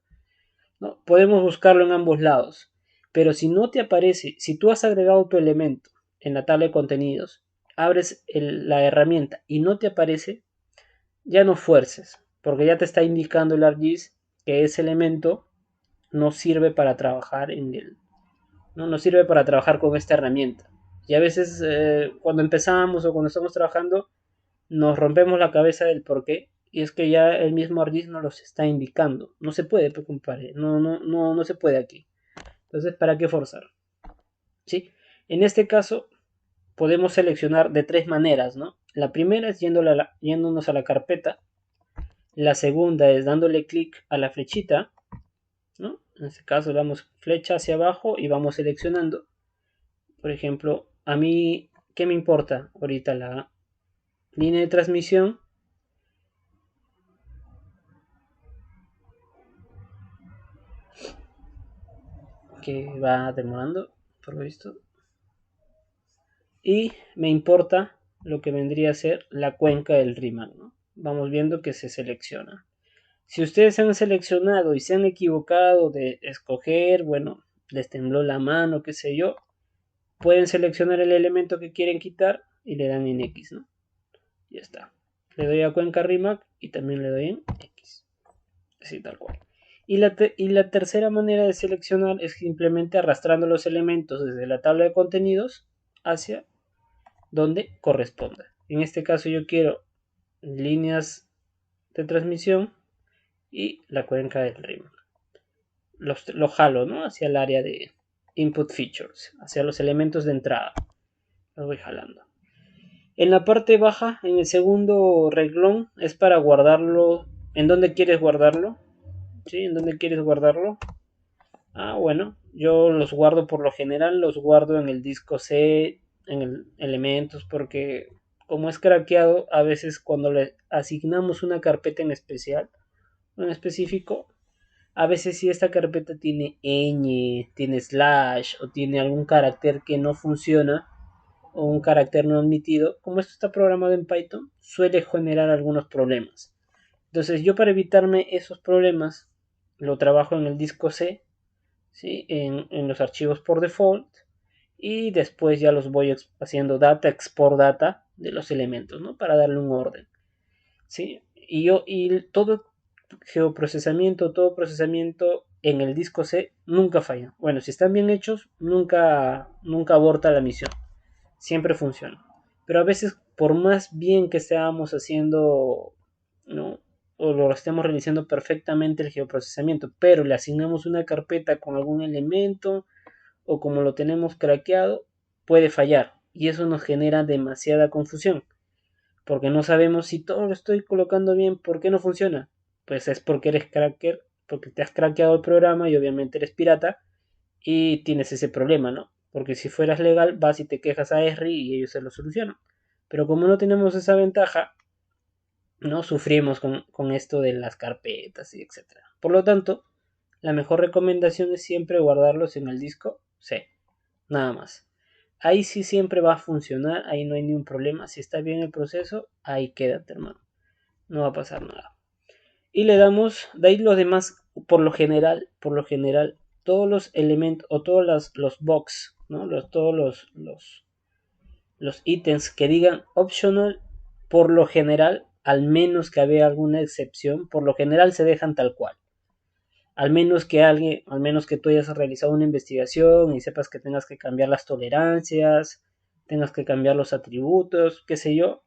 ¿No? Podemos buscarlo en ambos lados. Pero si no te aparece, si tú has agregado tu elemento en la tabla de contenidos, abres la herramienta y no te aparece, ya no fuerces, porque ya te está indicando el ArcGIS que ese elemento no sirve para trabajar no sirve para trabajar con esta herramienta. Y a veces cuando empezamos o cuando estamos trabajando nos rompemos la cabeza del por qué y es que ya el mismo ArcGIS nos los está indicando. No se puede, pues, compadre. No se puede aquí. Entonces, ¿para qué forzar? ¿Sí? En este caso, podemos seleccionar de tres maneras, ¿no? La primera es yéndonos a la carpeta. La segunda es dándole clic a la flechita, ¿no? En este caso, damos flecha hacia abajo y vamos seleccionando. Por ejemplo, a mí, ¿qué me importa ahorita? La línea de transmisión. Que va demorando, por lo visto. Y me importa lo que vendría a ser la cuenca del RIMAC, ¿no? Vamos viendo que se selecciona. Si ustedes se han seleccionado y se han equivocado de escoger, bueno, les tembló la mano, qué sé yo, pueden seleccionar el elemento que quieren quitar y le dan en X, ¿no? Ya está. Le doy a cuenca RIMAC y también le doy en X. Así tal cual. Y la tercera manera de seleccionar es simplemente arrastrando los elementos desde la tabla de contenidos hacia donde corresponda. En este caso yo quiero líneas de transmisión y la cuenca del RIMAC. Lo jalo, ¿no? Hacia el área de input features, hacia los elementos de entrada. Los voy jalando. En la parte baja, en el segundo reglón, es para guardarlo. ¿En dónde quieres guardarlo? ¿Sí? ¿En dónde quieres guardarlo? Ah, bueno, yo los guardo por lo general, los guardo en el disco C, en el elementos, porque como es craqueado, a veces cuando le asignamos una carpeta en especial, en específico, a veces si esta carpeta tiene ñ, tiene slash o tiene algún carácter que no funciona, o un carácter no admitido, como esto está programado en Python, suele generar algunos problemas. Entonces yo, para evitarme esos problemas, lo trabajo en el disco C, ¿sí? En los archivos por default, y después ya los voy haciendo data, export data de los elementos, ¿no? Para darle un orden, ¿sí? Y todo procesamiento en el disco C nunca falla. Bueno, si están bien hechos, nunca aborta la misión. Siempre funciona. Pero a veces, por más bien que estemos haciendo, ¿no? O lo estemos realizando perfectamente el geoprocesamiento, pero le asignamos una carpeta con algún elemento, o como lo tenemos craqueado, puede fallar. Y eso nos genera demasiada confusión, porque no sabemos si todo lo estoy colocando bien. ¿Por qué no funciona? Pues es porque eres cracker, porque te has craqueado el programa y obviamente eres pirata y tienes ese problema, ¿no? Porque si fueras legal, vas y te quejas a Esri y ellos se lo solucionan. Pero como no tenemos esa ventaja, no sufrimos con esto de las carpetas y etcétera. Por lo tanto, la mejor recomendación es siempre guardarlos en el disco C, nada más. Ahí sí siempre va a funcionar, ahí no hay ni un problema. Si está bien el proceso, ahí quédate, hermano. No va a pasar nada. Y le damos, de ahí los demás, por lo general, todos los elementos o todos los box, ¿no? Todos los ítems que digan optional, por lo general, al menos que haya alguna excepción, por lo general se dejan tal cual. Al menos que tú hayas realizado una investigación y sepas que tengas que cambiar las tolerancias, tengas que cambiar los atributos, qué sé yo,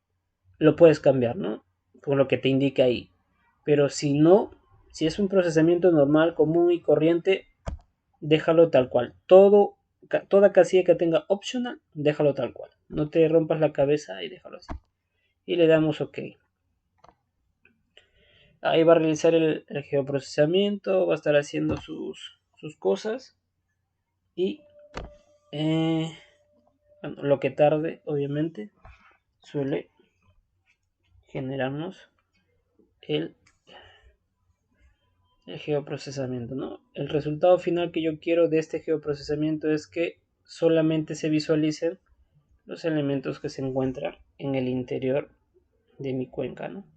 lo puedes cambiar, ¿no? Con lo que te indique ahí. Pero si no, si es un procesamiento normal, común y corriente, déjalo tal cual. Toda casilla que tenga optional, déjalo tal cual. No te rompas la cabeza y déjalo así. Y le damos OK. Ahí va a realizar el geoprocesamiento, va a estar haciendo sus cosas. Y bueno, lo que tarde, obviamente, suele generarnos el geoprocesamiento, ¿no? El resultado final que yo quiero de este geoprocesamiento es que solamente se visualicen los elementos que se encuentran en el interior de mi cuenca, ¿no?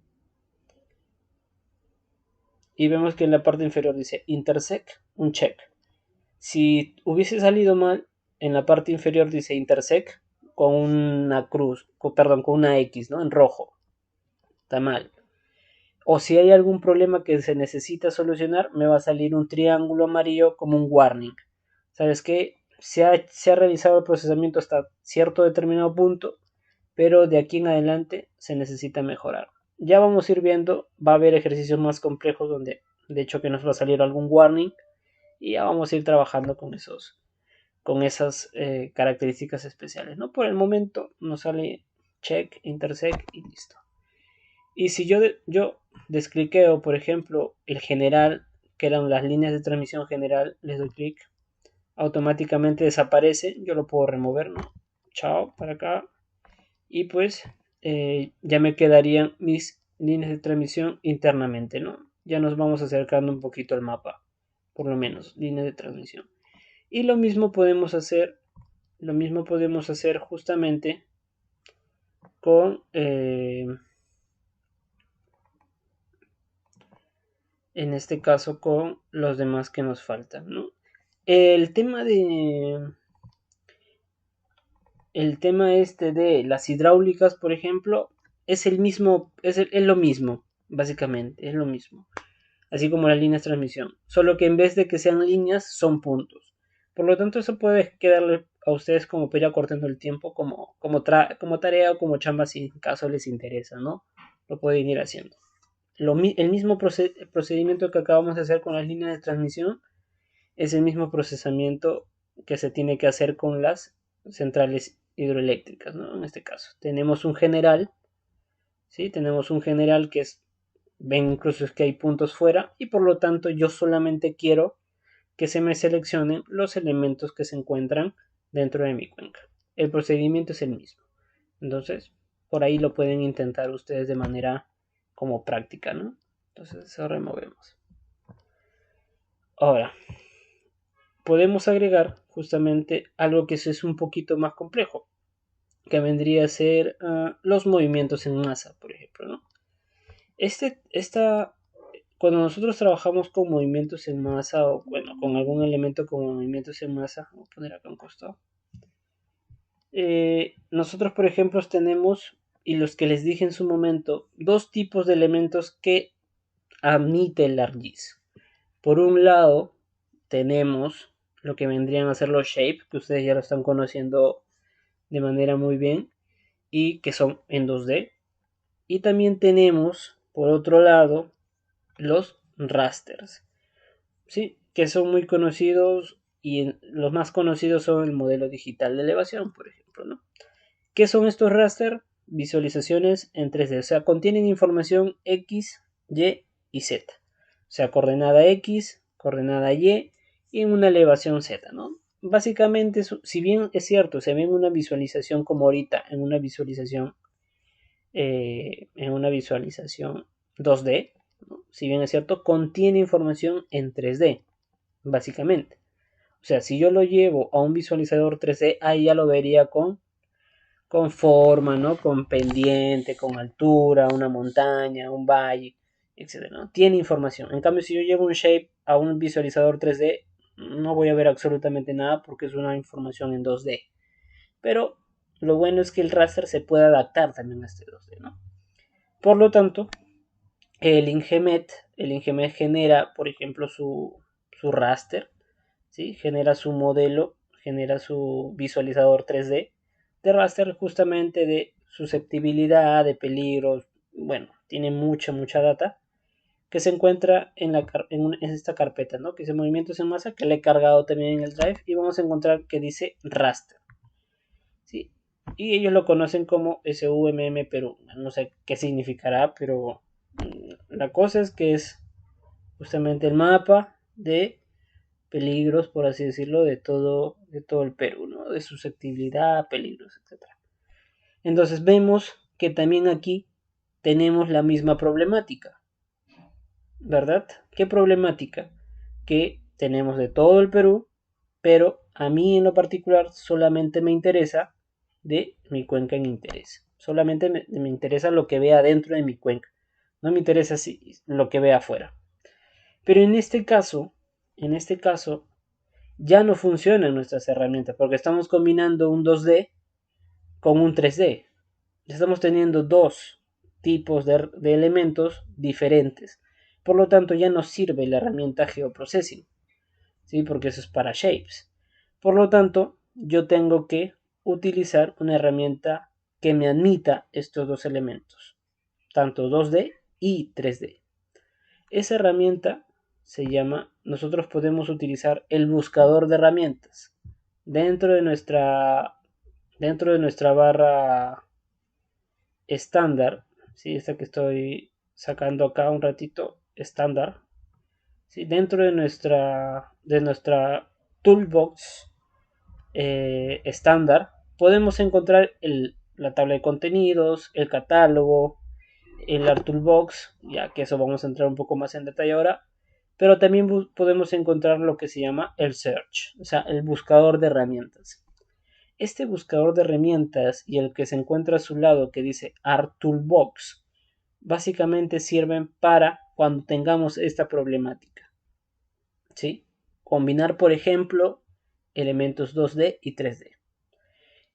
Y vemos que en la parte inferior dice intersect, un check. Si hubiese salido mal, en la parte inferior dice intersect con una cruz, con una X, ¿no? En rojo. Está mal. O si hay algún problema que se necesita solucionar, me va a salir un triángulo amarillo como un warning. ¿Sabes qué? Se ha realizado el procesamiento hasta cierto determinado punto, pero de aquí en adelante se necesita mejorar. Ya vamos a ir viendo, va a haber ejercicios más complejos donde de hecho que nos va a salir algún warning, y ya vamos a ir trabajando con esas características especiales, ¿no? Por el momento nos sale check, intersect y listo. Y si yo descliqueo, por ejemplo, el general, que eran las líneas de transmisión general, les doy clic, automáticamente desaparece. Yo lo puedo remover, ¿no? Chao, para acá. Y pues ya me quedarían mis líneas de transmisión internamente, ¿no? Ya nos vamos acercando un poquito al mapa, por lo menos, líneas de transmisión. Y lo mismo podemos hacer justamente con en este caso con los demás que nos faltan, ¿no? El tema de el tema este de las hidráulicas, por ejemplo, es el mismo, es lo mismo, básicamente, es lo mismo. Así como las líneas de transmisión, solo que en vez de que sean líneas, son puntos. Por lo tanto, eso puede quedarle a ustedes como para ir acortando el tiempo, como tarea o como chamba, si en caso les interesa, ¿no? Lo pueden ir haciendo. El mismo procedimiento que acabamos de hacer con las líneas de transmisión es el mismo procesamiento que se tiene que hacer con las centrales hidroeléctricas, ¿no? En este caso, tenemos un general, ¿sí? Tenemos un general que es, ven incluso es que hay puntos fuera, y por lo tanto yo solamente quiero que se me seleccionen los elementos que se encuentran dentro de mi cuenca. El procedimiento es el mismo. Entonces, por ahí lo pueden intentar ustedes de manera como práctica, ¿no? Entonces, eso removemos. Ahora, podemos agregar justamente algo que es un poquito más complejo, que vendría a ser los movimientos en masa, por ejemplo, ¿no? Cuando nosotros trabajamos con movimientos en masa o bueno, con algún elemento como movimientos en masa, voy a poner acá a un costado. Nosotros, por ejemplo, tenemos, y los que les dije en su momento, dos tipos de elementos que admite el ArcGIS. Por un lado, tenemos lo que vendrían a ser los shapes, que ustedes ya lo están conociendo de manera muy bien, y que son en 2D. Y también tenemos, por otro lado, los rasters, ¿sí? Que son muy conocidos y los más conocidos son el modelo digital de elevación, por ejemplo, ¿no? ¿Qué son estos raster? Visualizaciones en 3D, o sea, contienen información X, Y y Z. O sea, coordenada X, coordenada Y y en una elevación Z, ¿no? Básicamente, si bien es cierto, se ve en una visualización como ahorita, en una visualización 2D, ¿no? Si bien es cierto, contiene información en 3D, básicamente. O sea, si yo lo llevo a un visualizador 3D, ahí ya lo vería con forma, ¿no? Con pendiente, con altura, una montaña, un valle, etcétera, ¿no? Tiene información. En cambio, si yo llevo un shape a un visualizador 3D, no voy a ver absolutamente nada porque es una información en 2D. Pero lo bueno es que el raster se puede adaptar también a este 2D, ¿no? Por lo tanto, el Ingemet genera, por ejemplo, su raster, ¿sí? Genera su modelo, genera su visualizador 3D de raster justamente de susceptibilidad, de peligros, bueno, tiene mucha data que se encuentra en esta carpeta, ¿no? Que dice movimientos en masa, que le he cargado también en el drive y vamos a encontrar que dice raster, ¿sí? Y ellos lo conocen como SUMM Perú, no sé qué significará, pero la cosa es que es justamente el mapa de peligros, por así decirlo, de todo el Perú, ¿no? De susceptibilidad, peligros, etcétera. Entonces vemos que también aquí tenemos la misma problemática, ¿verdad? ¿Qué problemática? Que tenemos de todo el Perú, pero a mí en lo particular solamente me interesa de mi cuenca en interés. Solamente me interesa lo que vea dentro de mi cuenca. No me interesa lo que vea afuera. Pero en este caso, ya no funcionan nuestras herramientas porque estamos combinando un 2D con un 3D. Estamos teniendo dos tipos de elementos diferentes. Por lo tanto, ya no sirve la herramienta Geoprocessing, ¿sí? Porque eso es para shapes. Por lo tanto, yo tengo que utilizar una herramienta que me admita estos dos elementos, tanto 2D y 3D. Esa herramienta nosotros podemos utilizar el buscador de herramientas dentro de nuestra barra estándar, ¿sí? Esta que estoy sacando acá un ratito, estándar, ¿sí? Dentro de nuestra toolbox estándar podemos encontrar la tabla de contenidos, el catálogo, el Art Toolbox, ya que eso vamos a entrar un poco más en detalle ahora, pero también podemos encontrar lo que se llama el search, o sea, el buscador de herramientas. Este buscador de herramientas y el que se encuentra a su lado que dice Art Toolbox, básicamente sirven para cuando tengamos esta problemática, ¿sí? Combinar, por ejemplo, elementos 2D y 3D.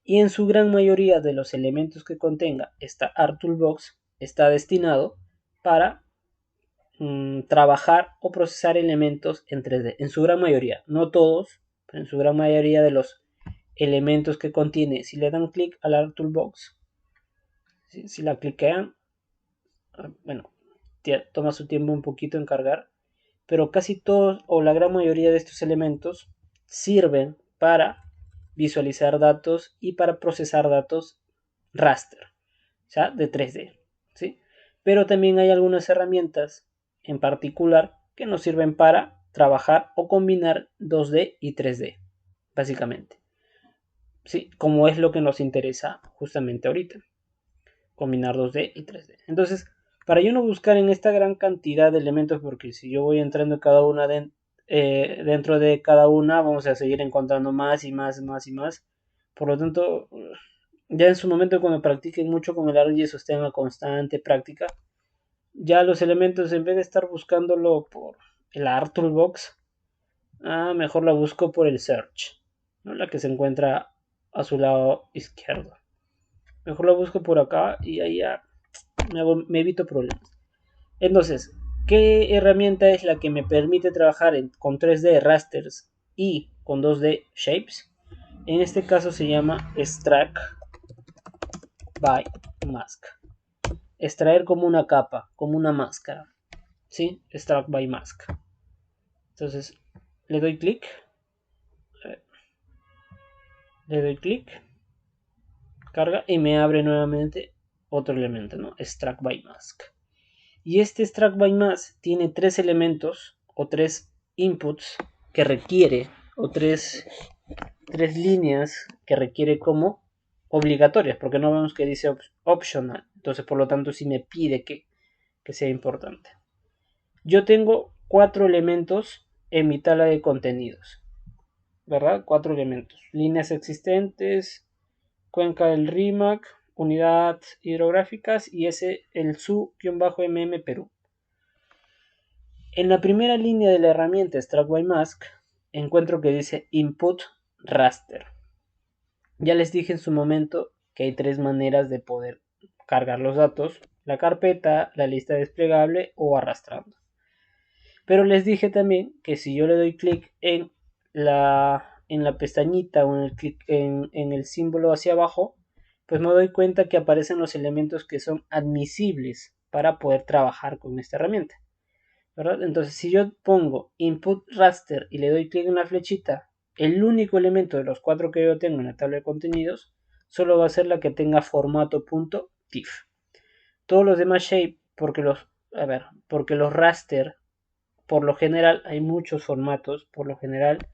Y en su gran mayoría de los elementos que contenga esta Art Toolbox está destinado para trabajar o procesar elementos en 3D. En su gran mayoría, no todos, pero en su gran mayoría de los elementos que contiene, si le dan clic a la Toolbox, si la cliquean, bueno, toma su tiempo un poquito en cargar, pero casi todos o la gran mayoría de estos elementos sirven para visualizar datos y para procesar datos raster, o sea, de 3D, ¿sí? Pero también hay algunas herramientas en particular que nos sirven para trabajar o combinar 2D y 3D, básicamente. ¿Sí? Como es lo que nos interesa justamente ahorita, combinar 2D y 3D. Entonces, para yo no buscar en esta gran cantidad de elementos, porque si yo voy entrando cada una dentro de cada una, vamos a seguir encontrando más y más y más y más. Por lo tanto, Ya en su momento cuando practiquen mucho con el ArcGIS o estén a constante práctica, ya los elementos en vez de estar buscándolo por el ArcToolbox, mejor la busco por el Search, ¿no? La que se encuentra a su lado izquierdo. Mejor la busco por acá y ahí ya me evito problemas. Entonces, ¿qué herramienta es la que me permite trabajar con 3D rasters y con 2D shapes? En este caso se llama Extract by Mask. Extraer como una capa, como una máscara. ¿Sí? Extract by Mask. Entonces, le doy clic. Le doy clic. Carga y me abre nuevamente otro elemento, ¿no? Extract by Mask. Y este Extract by Mask tiene tres elementos o tres inputs que requiere, o tres líneas que requiere como obligatorias, porque no vemos que dice optional. Entonces, por lo tanto, sí me pide que sea importante. Yo tengo 4 elementos en mi tabla de contenidos, ¿verdad? 4 elementos. Líneas existentes, cuenca del RIMAC, unidad hidrográficas y el SU-MM Perú. En la primera línea de la herramienta Extract by Mask encuentro que dice Input Raster. Ya les dije en su momento que hay tres maneras de poder cargar los datos: la carpeta, la lista desplegable o arrastrando. Pero les dije también que si yo le doy clic en la pestañita o en el símbolo hacia abajo, pues me doy cuenta que aparecen los elementos que son admisibles para poder trabajar con esta herramienta, ¿verdad? Entonces, si yo pongo Input Raster y le doy clic en la flechita, el único elemento de los 4 que yo tengo en la tabla de contenidos solo va a ser la que tenga formato .tif. Todos los demás shape, porque los raster, por lo general, hay muchos formatos, por lo general,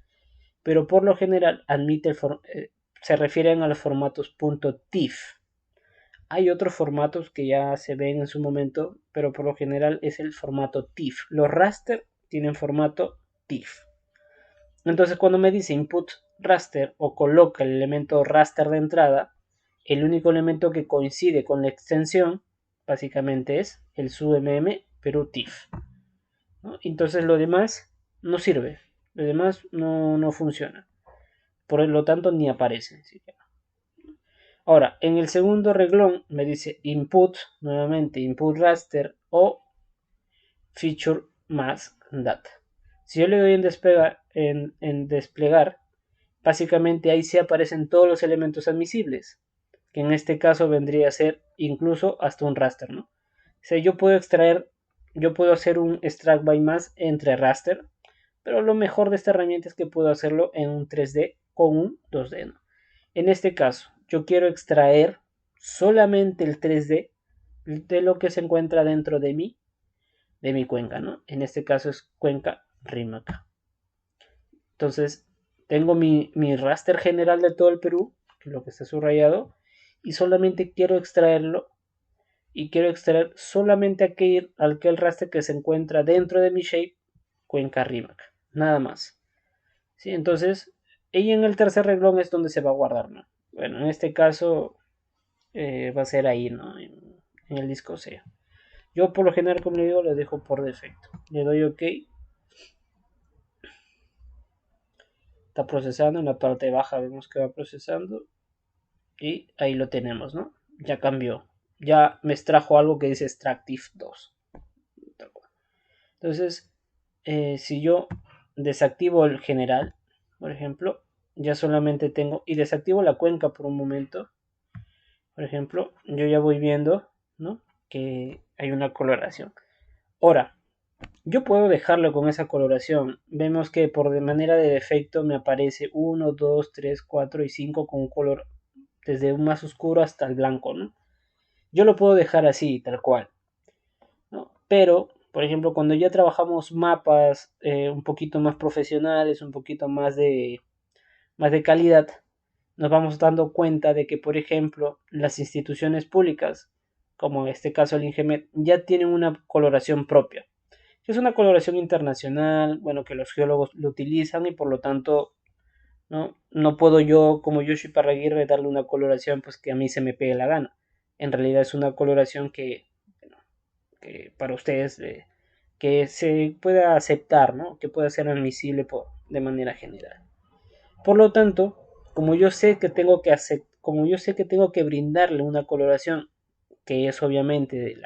pero por lo general se refieren a los formatos .tif. Hay otros formatos que ya se ven en su momento, pero por lo general es el formato TIFF. Los raster tienen formato TIFF. Entonces, cuando me dice input raster o coloca el elemento raster de entrada, el único elemento que coincide con la extensión básicamente es el SUMM Perú TIFF, ¿no? Entonces lo demás no sirve, lo demás no funciona, por lo tanto ni aparece. Ahora, en el segundo reglón me dice input, nuevamente input raster o feature mask data. Si yo le doy en desplegar, básicamente ahí sí aparecen todos los elementos admisibles, que en este caso vendría a ser incluso hasta un raster, ¿no? O sea, yo puedo hacer un extract by mask entre raster, pero lo mejor de esta herramienta es que puedo hacerlo en un 3D con un 2D, ¿no? En este caso, yo quiero extraer solamente el 3D de lo que se encuentra dentro de mi cuenca, ¿no? En este caso es cuenca RIMAC. Entonces, tengo mi raster general de todo el Perú, que es lo que está subrayado, y solamente quiero extraerlo, y quiero extraer solamente aquel raster que se encuentra dentro de mi shape, cuenca RIMAC, nada más. ¿Sí? Entonces, y en el tercer reglón es donde se va a guardar, ¿no? Bueno, en este caso va a ser ahí, ¿no? En el disco C. Yo por lo general, como le digo, lo dejo por defecto. Le doy OK. Está procesando. En la parte baja vemos que va procesando. Y ahí lo tenemos, ¿no? Ya cambió. Ya me extrajo algo que dice Extractive 2. Entonces, si yo desactivo el general, por ejemplo, ya solamente tengo, y desactivo la cuenca por un momento, por ejemplo, yo ya voy viendo, ¿no?, que hay una coloración. Ahora, yo puedo dejarlo con esa coloración. Vemos que por de manera de defecto me aparece 1, 2, 3, 4 y 5 con un color desde un más oscuro hasta el blanco, ¿no? Yo lo puedo dejar así, tal cual, ¿no? Pero, por ejemplo, cuando ya trabajamos mapas un poquito más profesionales, un poquito más de calidad, nos vamos dando cuenta de que, por ejemplo, las instituciones públicas, como en este caso el INGEMET, ya tienen una coloración propia, que es una coloración internacional, bueno, que los geólogos lo utilizan y por lo tanto ¿no? No puedo yo, como Yoshi Parraguirre, darle una coloración pues que a mí se me pegue la gana. En realidad es una coloración bueno, que para ustedes que se pueda aceptar, ¿no? Que pueda ser admisible de manera general. Por lo tanto, como yo sé que tengo que hacer, como yo sé que tengo que brindarle una coloración que es obviamente de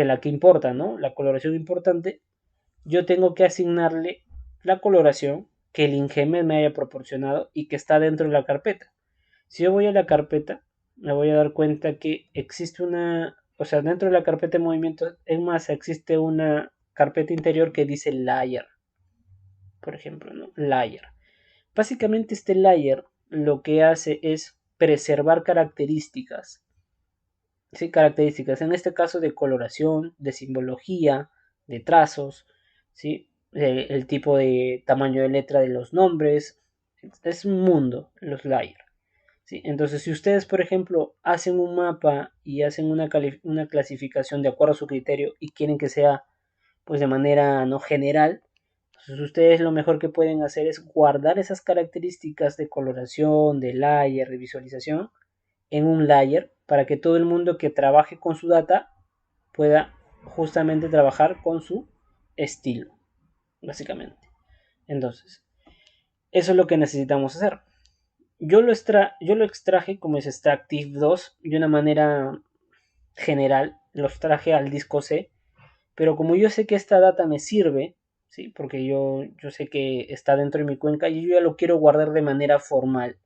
la que importa, ¿no? La coloración importante, yo tengo que asignarle la coloración que el Ingeme me haya proporcionado y que está dentro de la carpeta. Si yo voy a la carpeta, me voy a dar cuenta que existe o sea, dentro de la carpeta de movimientos, es más, existe una carpeta interior que dice layer, por ejemplo, ¿no? Layer. Básicamente este layer lo que hace es preservar características, ¿sí? Características, en este caso de coloración, de simbología, de trazos, ¿sí? El tipo de tamaño de letra de los nombres, es un mundo los layers. ¿Sí? Entonces, si ustedes, por ejemplo, hacen un mapa y hacen una clasificación de acuerdo a su criterio y quieren que sea pues de manera no general, entonces ustedes lo mejor que pueden hacer es guardar esas características de coloración, de layer, de visualización en un layer para que todo el mundo que trabaje con su data pueda justamente trabajar con su estilo, básicamente. Entonces, eso es lo que necesitamos hacer. Yo lo extraje como es Extractive 2 de una manera general, los traje al disco C, pero como yo sé que esta data me sirve, ¿sí? Porque yo sé que está dentro de mi cuenca y yo ya lo quiero guardar de manera formal,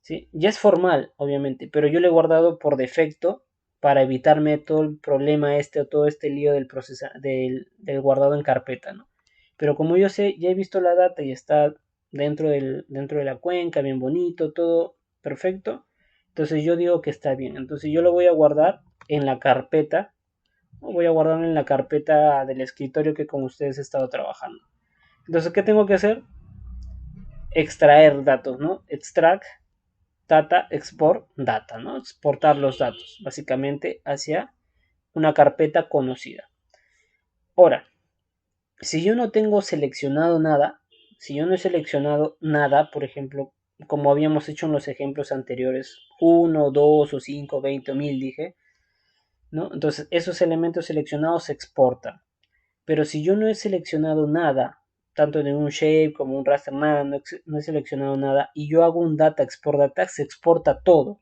¿sí? Ya es formal, obviamente, pero yo lo he guardado por defecto para evitarme todo el problema este o todo este lío del guardado en carpeta, ¿no? Pero como yo sé, ya he visto la data y está dentro de la cuenca, bien bonito, todo perfecto, entonces yo digo que está bien. Entonces yo lo voy a guardar en la carpeta, o voy a guardarlo en la carpeta del escritorio que con ustedes he estado trabajando. Entonces, ¿qué tengo que hacer? Extraer datos, ¿no? Extract data, export data, ¿no? Exportar los datos, básicamente hacia una carpeta conocida. Ahora, si yo no tengo seleccionado nada, si yo no he seleccionado nada, por ejemplo, como habíamos hecho en los ejemplos anteriores, 1, 2 o 5, 20 o 1000, dije, ¿no? Entonces, esos elementos seleccionados se exportan. Pero si yo no he seleccionado nada, tanto de un shape como un raster, nada, no he seleccionado nada, y yo hago un data export data, se exporta todo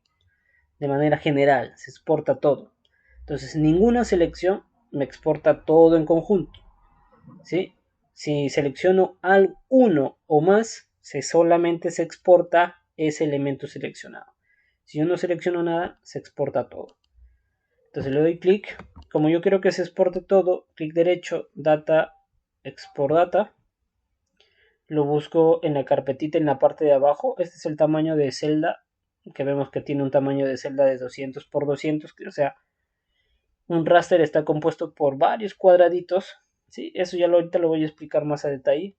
de manera general, se exporta todo. Entonces, ninguna selección me exporta todo en conjunto. ¿Sí? Si selecciono uno o más, solamente se exporta ese elemento seleccionado. Si yo no selecciono nada, se exporta todo. Entonces le doy clic. Como yo quiero que se exporte todo, clic derecho, data, export data. Lo busco en la carpetita en la parte de abajo. Este es el tamaño de celda, que vemos que tiene un tamaño de celda de 200 por 200, o sea, un raster está compuesto por varios cuadraditos, ¿sí? Eso ya ahorita lo voy a explicar más a detalle,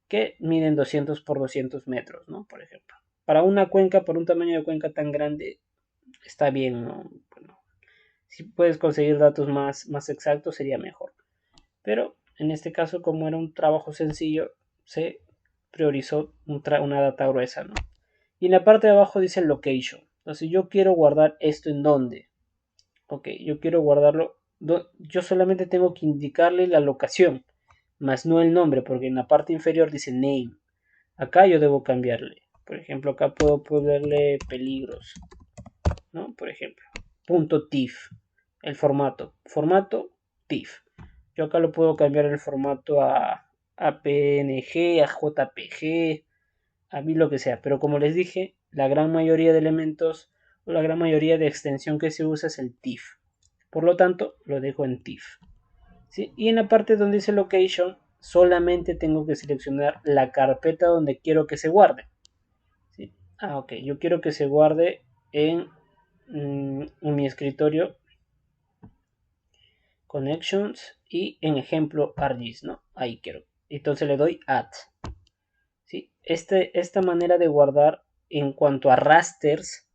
que miden 200 por 200 metros, ¿no? Por ejemplo. Para una cuenca, por un tamaño de cuenca tan grande, está bien, ¿no? Bueno, si puedes conseguir datos más exactos sería mejor. Pero en este caso, como era un trabajo sencillo, se priorizó una data gruesa, ¿no? Y en la parte de abajo dice location. Entonces yo quiero guardar esto en dónde. Ok, yo quiero guardarlo. Yo solamente tengo que indicarle la locación, más no el nombre, porque en la parte inferior dice name. Acá yo debo cambiarle. Por ejemplo, acá puedo ponerle peligros, ¿no? Por ejemplo, punto .tif, el formato TIFF. Yo acá lo puedo cambiar el formato a PNG, a JPG, a mí lo que sea. Pero como les dije, la gran mayoría de elementos o la gran mayoría de extensión que se usa es el TIFF. Por lo tanto, lo dejo en TIFF. ¿Sí? Y en la parte donde dice location, solamente tengo que seleccionar la carpeta donde quiero que se guarde. ¿Sí? Ah, ok. Yo quiero que se guarde en mi escritorio Connections y en ejemplo ArcGIS, ¿no? Ahí quiero. Entonces le doy Add. ¿Sí? Esta manera de guardar en cuanto a rasters,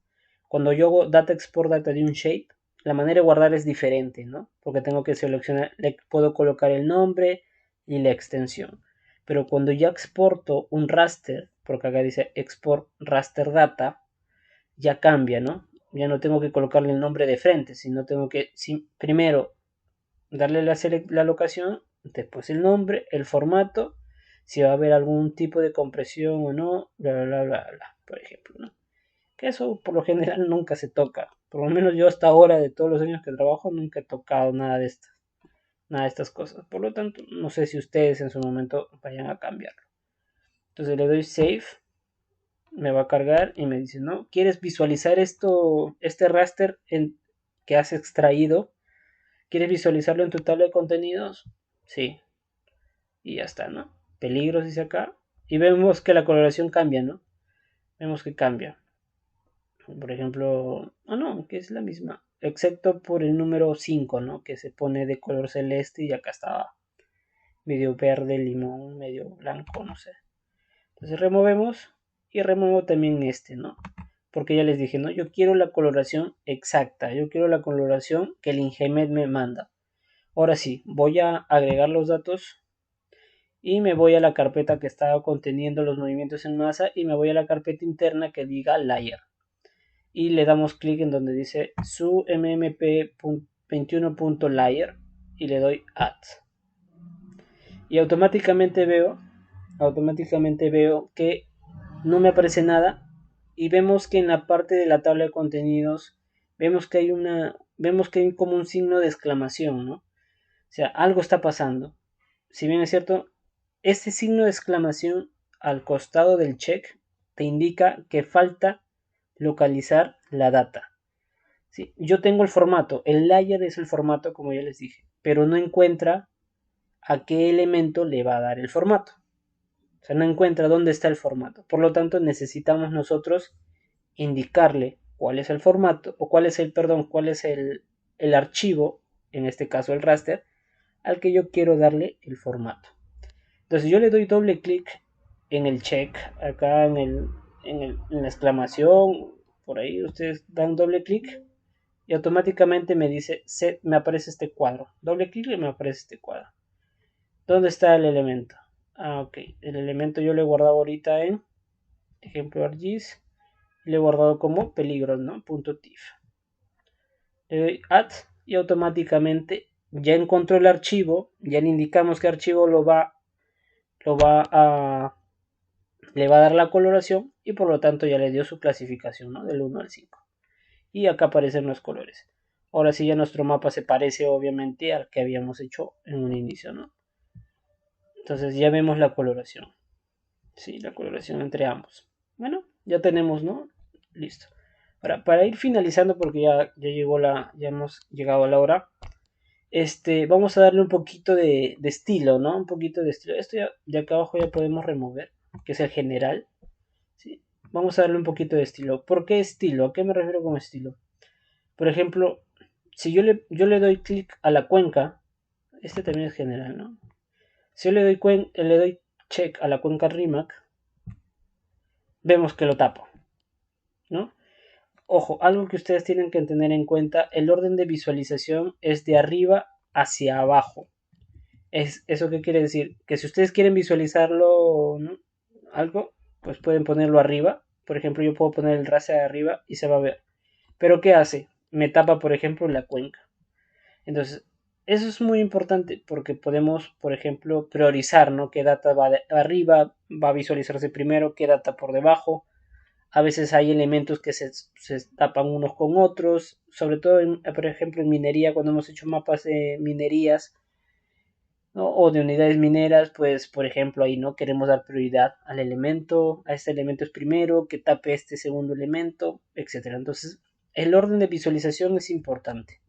cuando yo hago data export data de un shape, la manera de guardar es diferente, ¿no? Porque tengo que seleccionar, le puedo colocar el nombre y la extensión. pero cuando ya exporto un raster, porque acá dice export raster data, ya cambia, ¿no? Ya no tengo que colocarle el nombre de frente, sino tengo que primero darle la locación, después el nombre, el formato, si va a haber algún tipo de compresión o no, bla, bla, bla, bla, bla, por ejemplo, ¿no? Que eso por lo general nunca se toca. Por lo menos yo hasta ahora, de todos los años que trabajo, nunca he tocado nada de estas cosas. Por lo tanto, no sé si ustedes en su momento vayan a cambiarlo. Entonces le doy save, me va a cargar y me dice, ¿no? ¿Quieres visualizar este raster que has extraído? ¿Quieres visualizarlo en tu tabla de contenidos? Sí. Y ya está, ¿no? Peligros dice acá. Y vemos que la coloración cambia, ¿no? Vemos que cambia. Por ejemplo, no, que es la misma. Excepto por el número 5, ¿no? Que se pone de color celeste y acá estaba medio verde, limón, medio blanco, no sé. Entonces removemos y remuevo también este, ¿no? Porque ya les dije, ¿no? Yo quiero la coloración exacta, yo quiero la coloración que el Ingemed me manda. Ahora sí, voy a agregar los datos y me voy a la carpeta que estaba conteniendo los movimientos en masa y me voy a la carpeta interna que diga layer. Y le damos clic en donde dice su mmp21.layer y le doy add. Y automáticamente veo que no me aparece nada y vemos que en la parte de la tabla de contenidos vemos que hay como un signo de exclamación, ¿no? O sea, algo está pasando. Si bien es cierto, este signo de exclamación al costado del check te indica que falta localizar la data. ¿Sí? Yo tengo el formato, el layer es el formato como ya les dije, pero no encuentra a qué elemento le va a dar el formato. O sea, no encuentra dónde está el formato. Por lo tanto, necesitamos nosotros indicarle cuál es el formato, o cuál es el archivo, en este caso el raster, al que yo quiero darle el formato. Entonces yo le doy doble clic en el check, acá en la exclamación, por ahí ustedes dan doble clic y automáticamente me dice, me aparece este cuadro. Doble clic y me aparece este cuadro. ¿Dónde está el elemento? Ok, el elemento yo lo he guardado ahorita en ejemplo ArcGIS, le he guardado como peligros, ¿no? .tif. Le doy add y automáticamente ya encontró el archivo, ya le indicamos qué archivo le va a dar la coloración y por lo tanto ya le dio su clasificación, ¿no? Del 1 al 5. Y acá aparecen los colores. Ahora sí ya nuestro mapa se parece obviamente al que habíamos hecho en un inicio, ¿no? Entonces ya vemos la coloración. Sí, la coloración entre ambos. Bueno, ya tenemos, ¿no? Listo. Ahora, para ir finalizando, porque ya hemos llegado a la hora, vamos a darle un poquito de estilo, ¿no? Un poquito de estilo. Esto ya de acá abajo ya podemos remover, que es el general. ¿Sí? Vamos a darle un poquito de estilo. ¿Por qué estilo? ¿A qué me refiero con estilo? Por ejemplo, si yo le doy clic a la cuenca, este también es general, ¿no? Si yo le doy check a la cuenca Rimac, vemos que lo tapo, ¿no? Ojo, algo que ustedes tienen que tener en cuenta, el orden de visualización es de arriba hacia abajo. ¿Eso qué quiere decir? Que si ustedes quieren visualizarlo, ¿no? Algo, pues pueden ponerlo arriba. Por ejemplo, yo puedo poner el raster arriba y se va a ver. Pero ¿qué hace? Me tapa, por ejemplo, la cuenca. Entonces, eso es muy importante porque podemos, por ejemplo, priorizar, ¿no? ¿Qué data va de arriba? Va a visualizarse primero, qué data por debajo. A veces hay elementos que se tapan unos con otros, sobre todo, por ejemplo, en minería, cuando hemos hecho mapas de minerías, ¿no? O de unidades mineras, pues, por ejemplo, ahí no queremos dar prioridad al elemento, a este elemento es primero, que tape este segundo elemento, etcétera. Entonces, el orden de visualización es importante.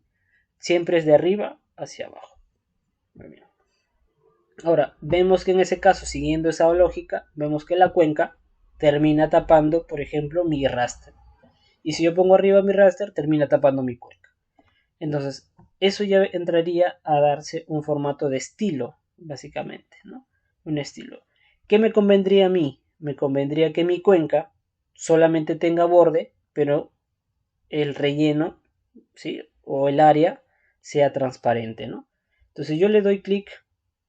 Siempre es de arriba hacia abajo. Muy bien. Ahora, vemos que en ese caso, siguiendo esa lógica, vemos que la cuenca termina tapando, por ejemplo, mi raster. Y si yo pongo arriba mi raster, termina tapando mi cuenca. Entonces, eso ya entraría a darse un formato de estilo, básicamente, ¿no? Un estilo. ¿Qué me convendría a mí? Me convendría que mi cuenca solamente tenga borde, pero el relleno, ¿sí? O el área sea transparente, ¿no? Entonces yo le doy clic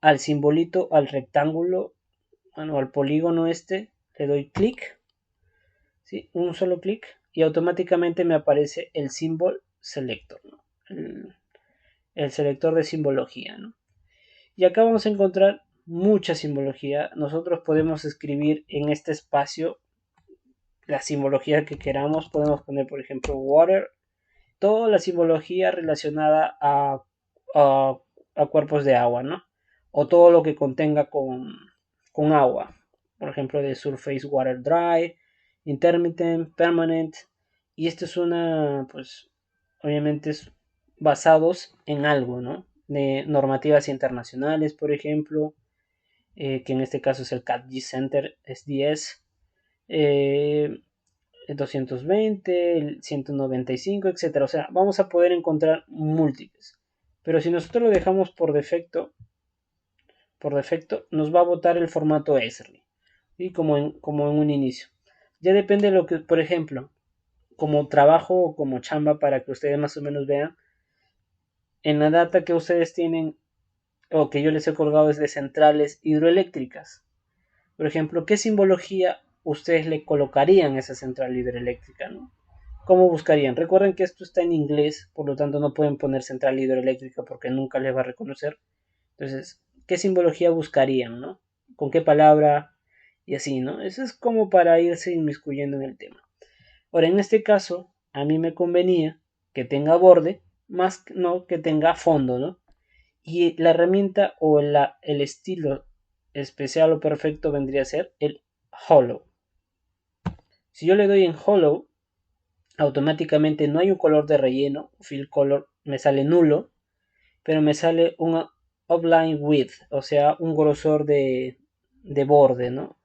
al simbolito, al rectángulo bueno, al polígono este, le doy clic, ¿sí? Un solo clic y automáticamente me aparece el symbol selector, ¿no? El selector de simbología, ¿no? Y acá vamos a encontrar mucha simbología. Nosotros podemos escribir en este espacio la simbología que queramos. Podemos poner, por ejemplo, water, toda la simbología relacionada a, a cuerpos de agua, ¿no? O todo lo que contenga con agua. Por ejemplo, de surface water dry, intermittent, permanent. Y esto es una, pues, obviamente es basados en algo, ¿no? De normativas internacionales, por ejemplo, que en este caso es el CAT-G Center SDS. Eh, el 220, el 195, etcétera. O sea, vamos a poder encontrar múltiples. Pero si nosotros lo dejamos por defecto nos va a botar el formato ESRI, ¿sí? Como en un inicio. Ya depende de lo que, por ejemplo, como trabajo o como chamba para que ustedes más o menos vean, en la data que ustedes tienen o que yo les he colgado es de centrales hidroeléctricas. Por ejemplo, ¿qué simbología ustedes le colocarían a esa central hidroeléctrica, ¿no? ¿Cómo buscarían? Recuerden que esto está en inglés, por lo tanto no pueden poner central hidroeléctrica porque nunca les va a reconocer. Entonces, ¿qué simbología buscarían, no? ¿Con qué palabra? Y así, ¿no? Eso es como para irse inmiscuyendo en el tema. Ahora, en este caso, a mí me convenía que tenga borde, más no que tenga fondo, ¿no? Y la herramienta o el estilo especial o perfecto vendría a ser el hollow. Si yo le doy en hollow, automáticamente no hay un color de relleno, fill color me sale nulo, pero me sale un outline width, o sea, un grosor de borde, ¿no?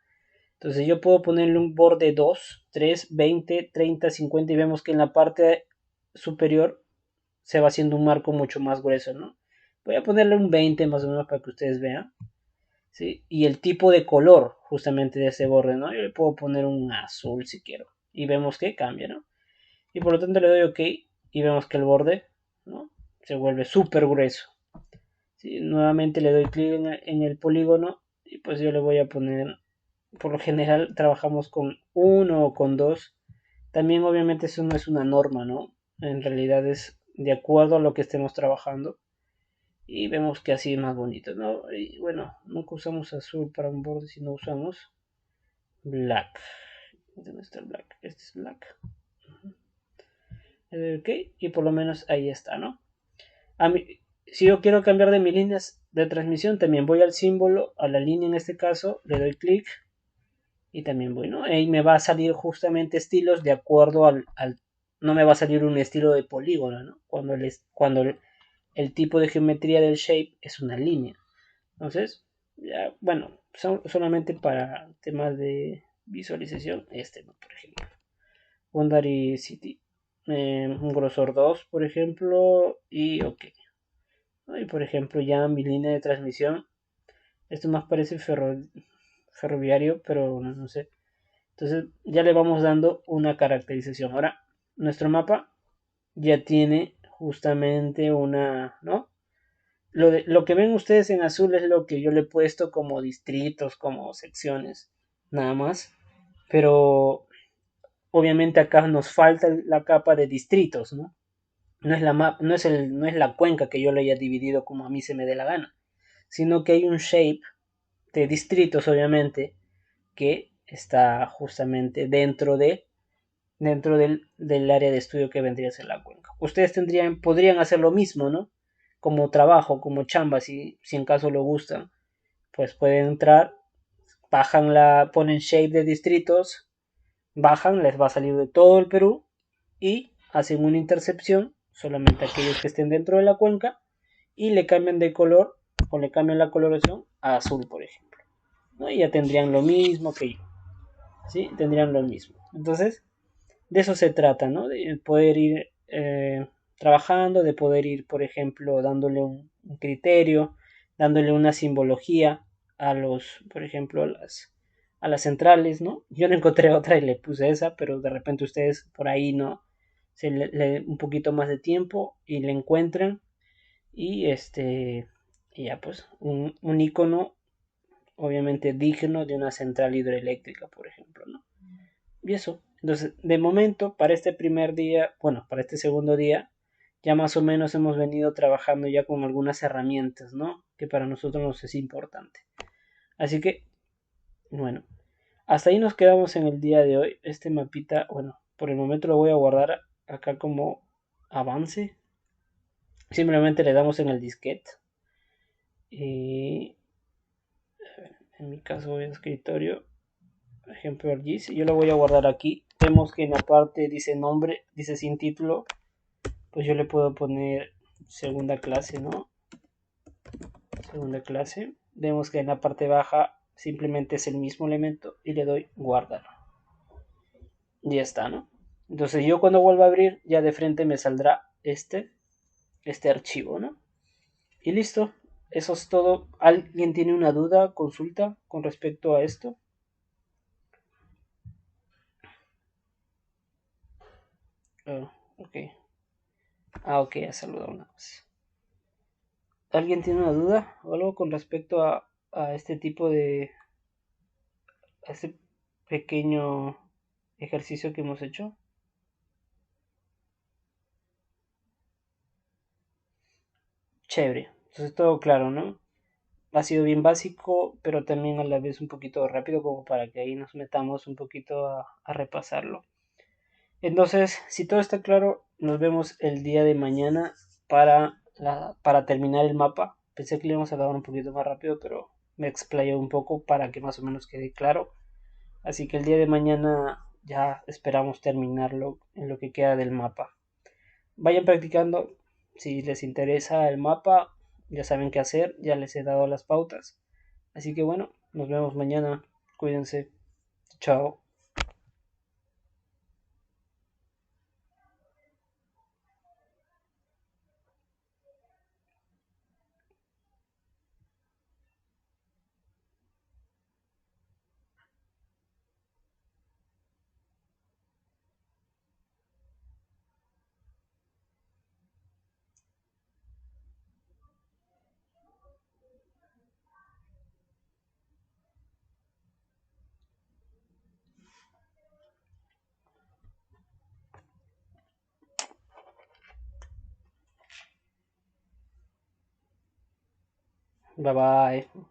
Entonces yo puedo ponerle un borde 2, 3, 20, 30, 50 y vemos que en la parte superior se va haciendo un marco mucho más grueso, ¿no? Voy a ponerle un 20 más o menos para que ustedes vean, ¿sí? Y el tipo de color justamente de ese borde, ¿no? Yo le puedo poner un azul si quiero y vemos que cambia, ¿no? Y por lo tanto le doy OK y vemos que el borde, ¿no? Se vuelve súper grueso. ¿Sí? Nuevamente le doy clic en el polígono y pues yo le voy a poner, por lo general trabajamos con uno o con dos. También obviamente eso no es una norma, ¿no? En realidad es de acuerdo a lo que estemos trabajando. Y vemos que así es más bonito, ¿no? Y bueno, nunca usamos azul para un borde si no usamos black. ¿Dónde está el black? Este es black. Ok, y por lo menos ahí está, ¿no? A mí, si yo quiero cambiar de mis líneas de transmisión, también voy al símbolo, a la línea en este caso, le doy clic y también voy, ¿no? Ahí me va a salir justamente estilos de acuerdo no me va a salir un estilo de polígono, ¿no? Cuando el tipo de geometría del shape es una línea. Entonces, ya, bueno, solamente para temas de visualización, este, ¿no? Por ejemplo. Boundary City. Un grosor 2 por ejemplo, y ok. Y por ejemplo, ya mi línea de transmisión, esto más parece ferroviario, pero no sé. Entonces, ya le vamos dando una caracterización. Ahora, nuestro mapa ya tiene justamente una, ¿no? Lo que ven ustedes en azul es lo que yo le he puesto como distritos, como secciones, nada más. Pero obviamente acá nos falta la capa de distritos, ¿no? No es la cuenca que yo le haya dividido como a mí se me dé la gana, sino que hay un shape de distritos, obviamente, que está justamente dentro del área de estudio que vendría a ser la cuenca. Ustedes podrían hacer lo mismo, ¿no? Como trabajo, como chamba, si en caso lo gustan, pues pueden entrar, ponen shape de distritos, bajan, les va a salir de todo el Perú y hacen una intercepción, solamente aquellos que estén dentro de la cuenca, y le cambian de color o le cambian la coloración a azul, por ejemplo, ¿no? Y ya tendrían lo mismo que yo, ¿sí? Tendrían lo mismo. Entonces, de eso se trata, ¿no? De poder ir trabajando, de poder ir, por ejemplo, dándole un criterio, dándole una simbología por ejemplo, a las centrales, ¿no? Yo no encontré otra y le puse esa, pero de repente ustedes por ahí, ¿no? Un poquito más de tiempo y le encuentran y y ya pues un icono obviamente digno de una central hidroeléctrica, por ejemplo, ¿no? Y eso. Entonces, de momento, para este primer día, bueno, para este segundo día, ya más o menos hemos venido trabajando ya con algunas herramientas, ¿no? Que para nosotros nos es importante. Así que, bueno, hasta ahí nos quedamos en el día de hoy. Este mapita, bueno, por el momento lo voy a guardar acá como avance. Simplemente le damos en el disquete. Y en mi caso voy a escritorio. Ejemplo ArcGIS. Yo lo voy a guardar aquí. Vemos que en la parte dice nombre, dice sin título. Pues yo le puedo poner segunda clase, ¿no? Segunda clase. Vemos que en la parte baja simplemente es el mismo elemento y le doy guardar. Ya está, ¿no? Entonces yo cuando vuelva a abrir, ya de frente me saldrá este archivo, ¿no? Y listo. Eso es todo. ¿Alguien tiene una duda, consulta con respecto a esto? Oh, ok. Ah, ok, ha saludado una vez. ¿Alguien tiene una duda o algo con respecto a este tipo de... a este pequeño ejercicio que hemos hecho? Chévere. Entonces todo claro, ¿no? Ha sido bien básico, pero también a la vez un poquito rápido como para que ahí nos metamos un poquito a repasarlo. Entonces, si todo está claro, nos vemos el día de mañana para terminar el mapa. Pensé que le íbamos a dar un poquito más rápido, pero me explayé un poco para que más o menos quede claro. Así que el día de mañana ya esperamos terminarlo en lo que queda del mapa. Vayan practicando. Si les interesa el mapa, ya saben qué hacer. Ya les he dado las pautas. Así que bueno, nos vemos mañana. Cuídense. Chao. Bye bye.